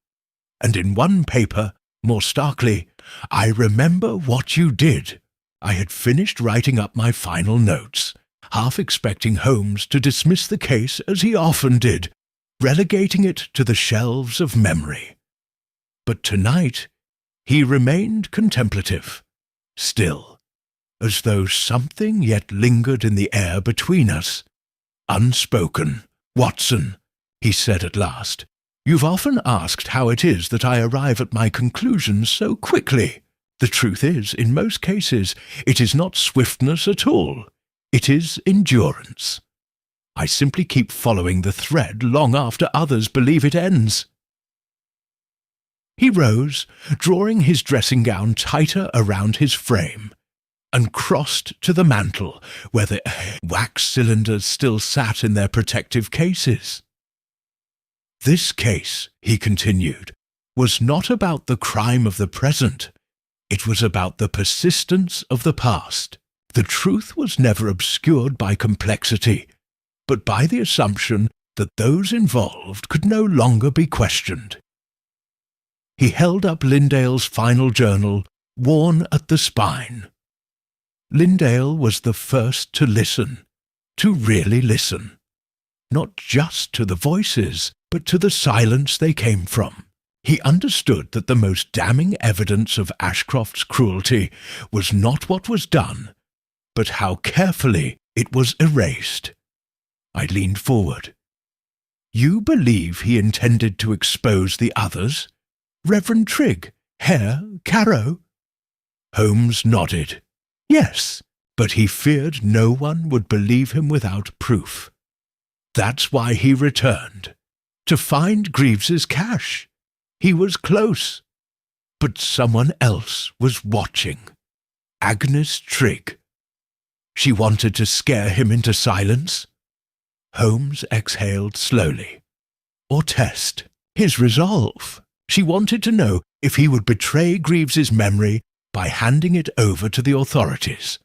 And in one paper, more starkly, "I remember what you did." I had finished writing up my final notes, half expecting Holmes to dismiss the case as he often did, relegating it to the shelves of memory. But tonight he remained contemplative, still, as though something yet lingered in the air between us. "Unspoken. Watson," he said at last, "you've often asked how it is that I arrive at my conclusions so quickly. The truth is, in most cases, it is not swiftness at all. It is endurance. I simply keep following the thread long after others believe it ends." He rose, drawing his dressing gown tighter around his frame, and crossed to the mantel, where the wax cylinders still sat in their protective cases. "This case," he continued, "was not about the crime of the present. It was about the persistence of the past. The truth was never obscured by complexity, but by the assumption that those involved could no longer be questioned." He held up Lindale's final journal, worn at the spine. Lindale was the first to listen, to really listen. Not just to the voices, but to the silence they came from. He understood that the most damning evidence of Ashcroft's cruelty was not what was done, but how carefully it was erased. I leaned forward. You believe he intended to expose the others? Reverend Trigg, Hare, Carrow? Holmes nodded. Yes, but he feared no one would believe him without proof. That's why he returned. To find Greaves's cash. He was close. But someone else was watching. Agnes Trigg. She wanted to scare him into silence. Holmes exhaled slowly. Or test his resolve. She wanted to know if he would betray Greaves's memory by handing it over to the authorities,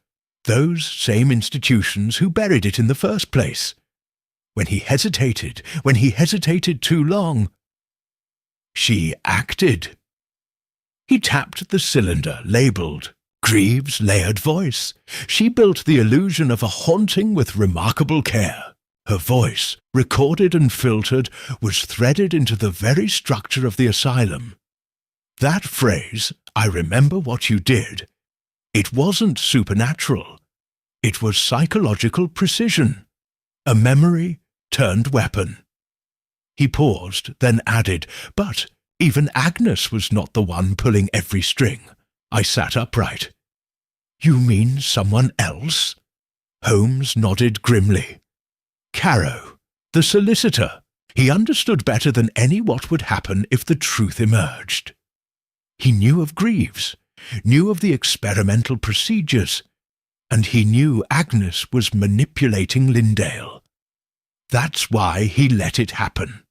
those same institutions who buried it in the first place. When he hesitated too long, she acted. He tapped the cylinder labelled Greaves' Layered Voice. She built the illusion of a haunting with remarkable care. Her voice, recorded and filtered, was threaded into the very structure of the asylum. That phrase, "I remember what you did," it wasn't supernatural. It was psychological precision. A memory turned weapon. He paused, then added, but even Agnes was not the one pulling every string. I sat upright. You mean someone else? Holmes nodded grimly. Carrow, the solicitor. He understood better than any what would happen if the truth emerged. He knew of Greaves, knew of the experimental procedures, and he knew Agnes was manipulating Lindale. That's why he let it happen.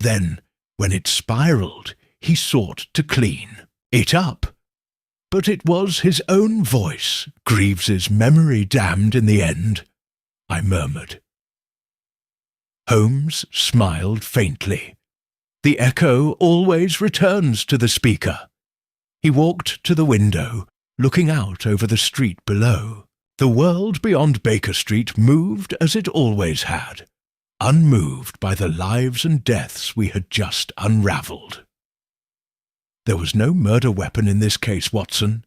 Then, when it spiraled, he sought to clean it up. But it was his own voice Greaves's memory damned in the end, I murmured. Holmes smiled faintly. The echo always returns to the speaker. He walked to the window, looking out over the street below. The world beyond Baker Street moved as it always had, unmoved by the lives and deaths we had just unravelled. There was no murder weapon in this case, Watson,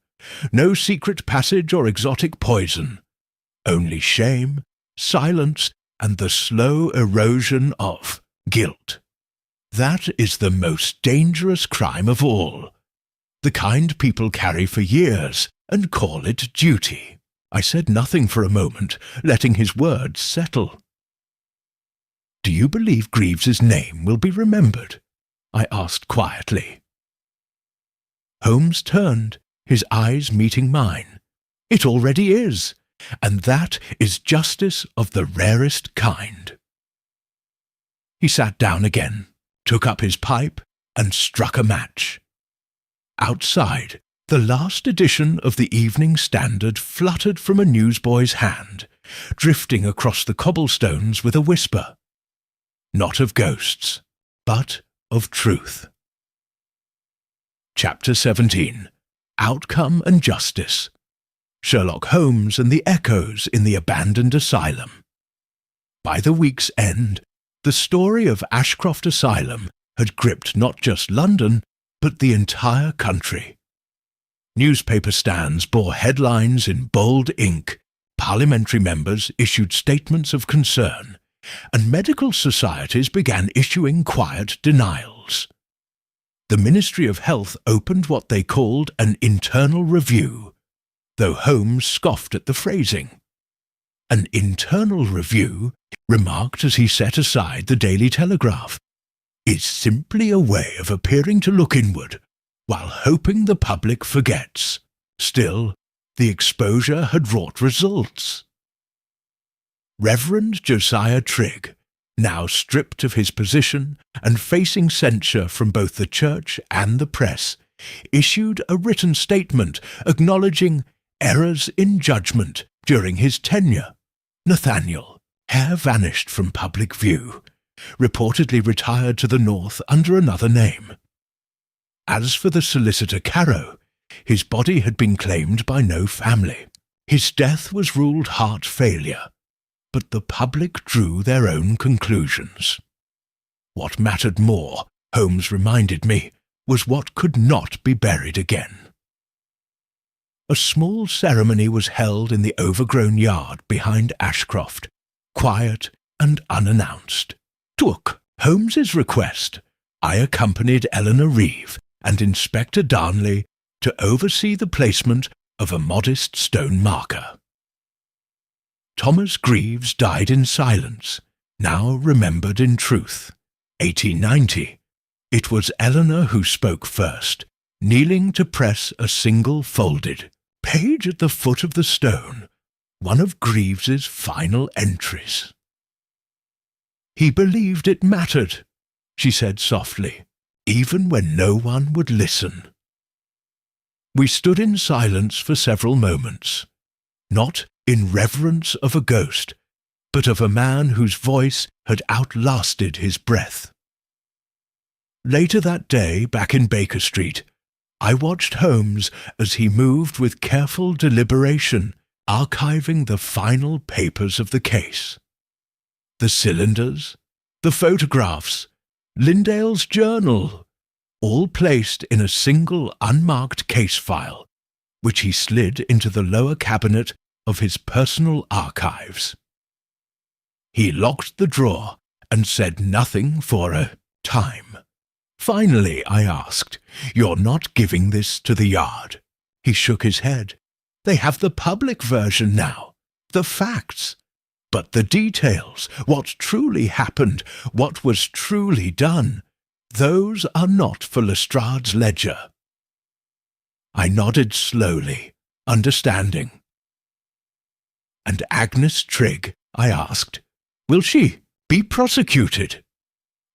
no secret passage or exotic poison, only shame, silence, and the slow erosion of guilt. That is the most dangerous crime of all, the kind people carry for years and call it duty. I said nothing for a moment, letting his words settle. Do you believe Greaves's name will be remembered? I asked quietly. Holmes turned, his eyes meeting mine. It already is, and that is justice of the rarest kind. He sat down again, took up his pipe, and struck a match. Outside, the last edition of the Evening Standard fluttered from a newsboy's hand, drifting across the cobblestones with a whisper. Not of ghosts, but of truth. Chapter 17. Outcome and Justice. Sherlock Holmes and the Echoes in the Abandoned Asylum. By the week's end, the story of Ashcroft Asylum had gripped not just London, but the entire country. Newspaper stands bore headlines in bold ink, parliamentary members issued statements of concern, and medical societies began issuing quiet denials. The Ministry of Health opened what they called an internal review, though Holmes scoffed at the phrasing. An internal review, remarked as he set aside the Daily Telegraph, is simply a way of appearing to look inward, while hoping the public forgets. Still, the exposure had wrought results. Reverend Josiah Trigg, now stripped of his position and facing censure from both the church and the press, issued a written statement acknowledging errors in judgment during his tenure. Nathaniel, Hare vanished from public view, reportedly retired to the north under another name. As for the solicitor Carrow, his body had been claimed by no family. His death was ruled heart failure, but the public drew their own conclusions. What mattered more, Holmes reminded me, was what could not be buried again. A small ceremony was held in the overgrown yard behind Ashcroft, quiet, and unannounced. Took Holmes's request, I accompanied Eleanor Reeve and Inspector Darnley to oversee the placement of a modest stone marker. Thomas Greaves died in silence, now remembered in truth. 1890. It was Eleanor who spoke first, kneeling to press a single folded page at the foot of the stone, one of Greaves's final entries. He believed it mattered, she said softly, even when no one would listen. We stood in silence for several moments, not in reverence of a ghost, but of a man whose voice had outlasted his breath. Later that day, back in Baker Street, I watched Holmes as he moved with careful deliberation, archiving the final papers of the case. The cylinders, the photographs, Lindale's journal, all placed in a single unmarked case file, which he slid into the lower cabinet of his personal archives. He locked the drawer and said nothing for a time. Finally, I asked, "You're not giving this to the Yard?" He shook his head. "They have the public version now, the facts. But the details, what truly happened, what was truly done, those are not for Lestrade's ledger." I nodded slowly, understanding. "And Agnes Trigg," I asked, "will she be prosecuted?"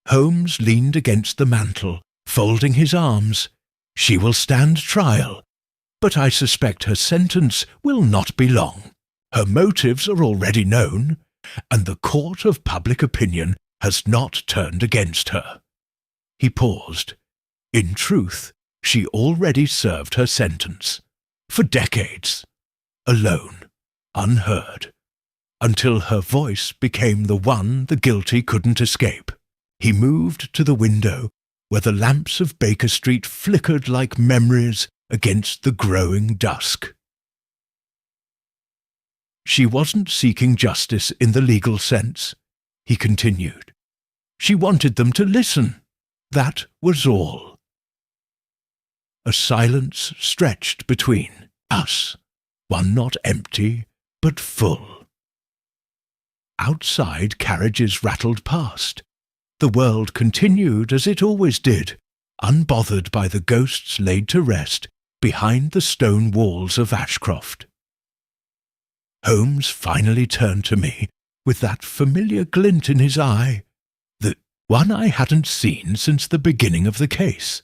Holmes leaned against the mantel, folding his arms. "She will stand trial, but I suspect her sentence will not be long. Her motives are already known, and the court of public opinion has not turned against her." He paused. In truth, she already served her sentence. For decades. Alone, unheard, until her voice became the one the guilty couldn't escape. He moved to the window, where the lamps of Baker Street flickered like memories against the growing dusk. "She wasn't seeking justice in the legal sense," he continued. "She wanted them to listen. That was all." A silence stretched between us, one not empty, but full. Outside, carriages rattled past. The world continued as it always did, unbothered by the ghosts laid to rest behind the stone walls of Ashcroft. Holmes finally turned to me with that familiar glint in his eye, the one I hadn't seen since the beginning of the case.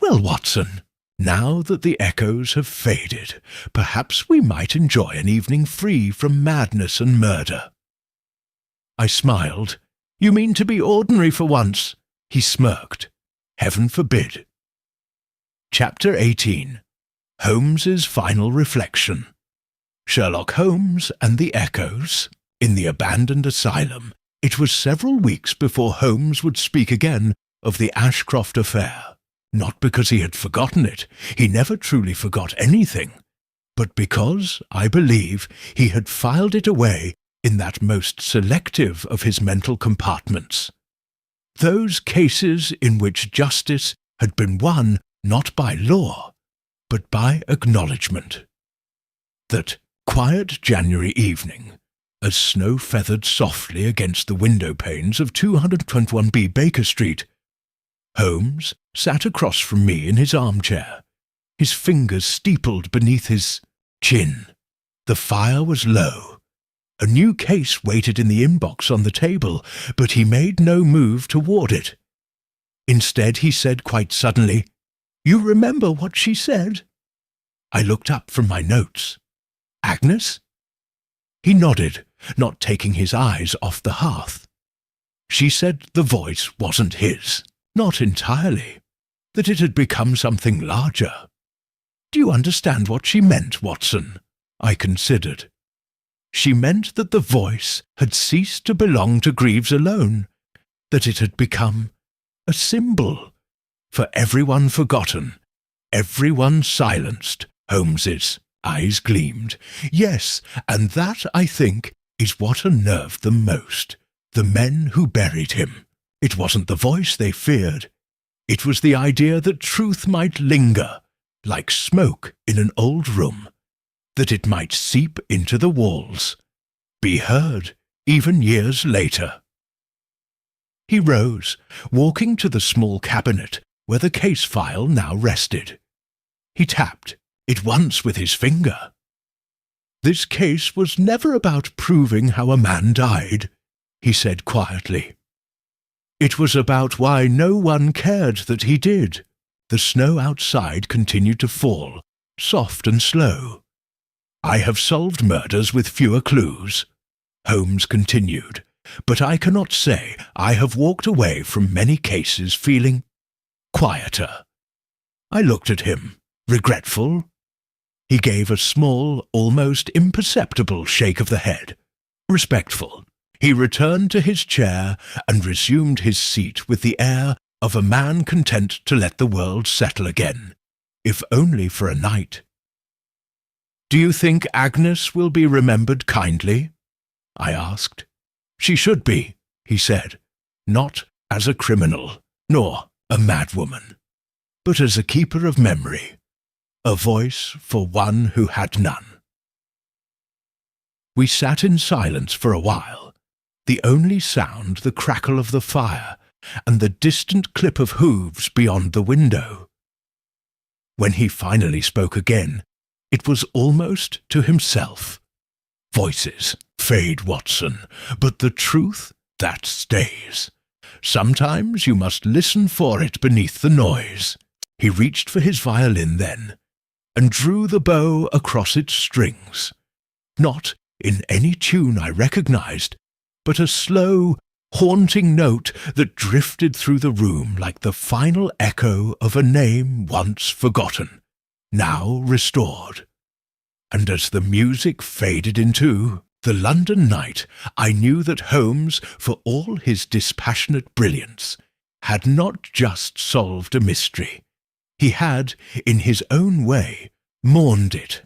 "Well, Watson, now that the echoes have faded, perhaps we might enjoy an evening free from madness and murder." I smiled. "You mean to be ordinary for once?" He smirked. "Heaven forbid." Chapter 18. Holmes's Final Reflection. Sherlock Holmes and the Echoes. In the abandoned asylum, it was several weeks before Holmes would speak again of the Ashcroft affair. Not because he had forgotten it, he never truly forgot anything, but because, I believe, he had filed it away in that most selective of his mental compartments. Those cases in which justice had been won not by law, but by acknowledgment. That quiet January evening, as snow feathered softly against the window panes of 221B Baker Street, Holmes sat across from me in his armchair, his fingers steepled beneath his chin. The fire was low. A new case waited in the inbox on the table, but he made no move toward it. Instead, he said quite suddenly, "You remember what she said?" I looked up from my notes. "Agnes?" He nodded, not taking his eyes off the hearth. "She said the voice wasn't his, not entirely, that it had become something larger." "Do you understand what she meant, Watson?" I considered. "She meant that the voice had ceased to belong to Greaves alone, that it had become a symbol for everyone forgotten, everyone silenced." Holmes's eyes gleamed. "Yes, and that, I think, is what unnerved them most. The men who buried him. It wasn't the voice they feared. It was the idea that truth might linger, like smoke in an old room, that it might seep into the walls, be heard even years later. He rose, walking to the small cabinet where the case file now rested. He tapped it once with his finger. "This case was never about proving how a man died," he said quietly. "It was about why no one cared that he did." The snow outside continued to fall, soft and slow. "I have solved murders with fewer clues," Holmes continued, "but I cannot say I have walked away from many cases feeling quieter." I looked at him, regretful. He gave a small, almost imperceptible shake of the head. Respectful. He returned to his chair and resumed his seat with the air of a man content to let the world settle again, if only for a night. "Do you think Agnes will be remembered kindly?" I asked. "She should be," he said, "not as a criminal, nor a madwoman, but as a keeper of memory, a voice for one who had none." We sat in silence for a while, the only sound the crackle of the fire and the distant clip of hooves beyond the window. When he finally spoke again, it was almost to himself. "Voices fade, Watson, but the truth, that stays. Sometimes you must listen for it beneath the noise." He reached for his violin then, and drew the bow across its strings, not in any tune I recognized, but a slow, haunting note that drifted through the room like the final echo of a name once forgotten, now restored. And as the music faded into the London night, I knew that Holmes, for all his dispassionate brilliance, had not just solved a mystery. He had, in his own way, mourned it.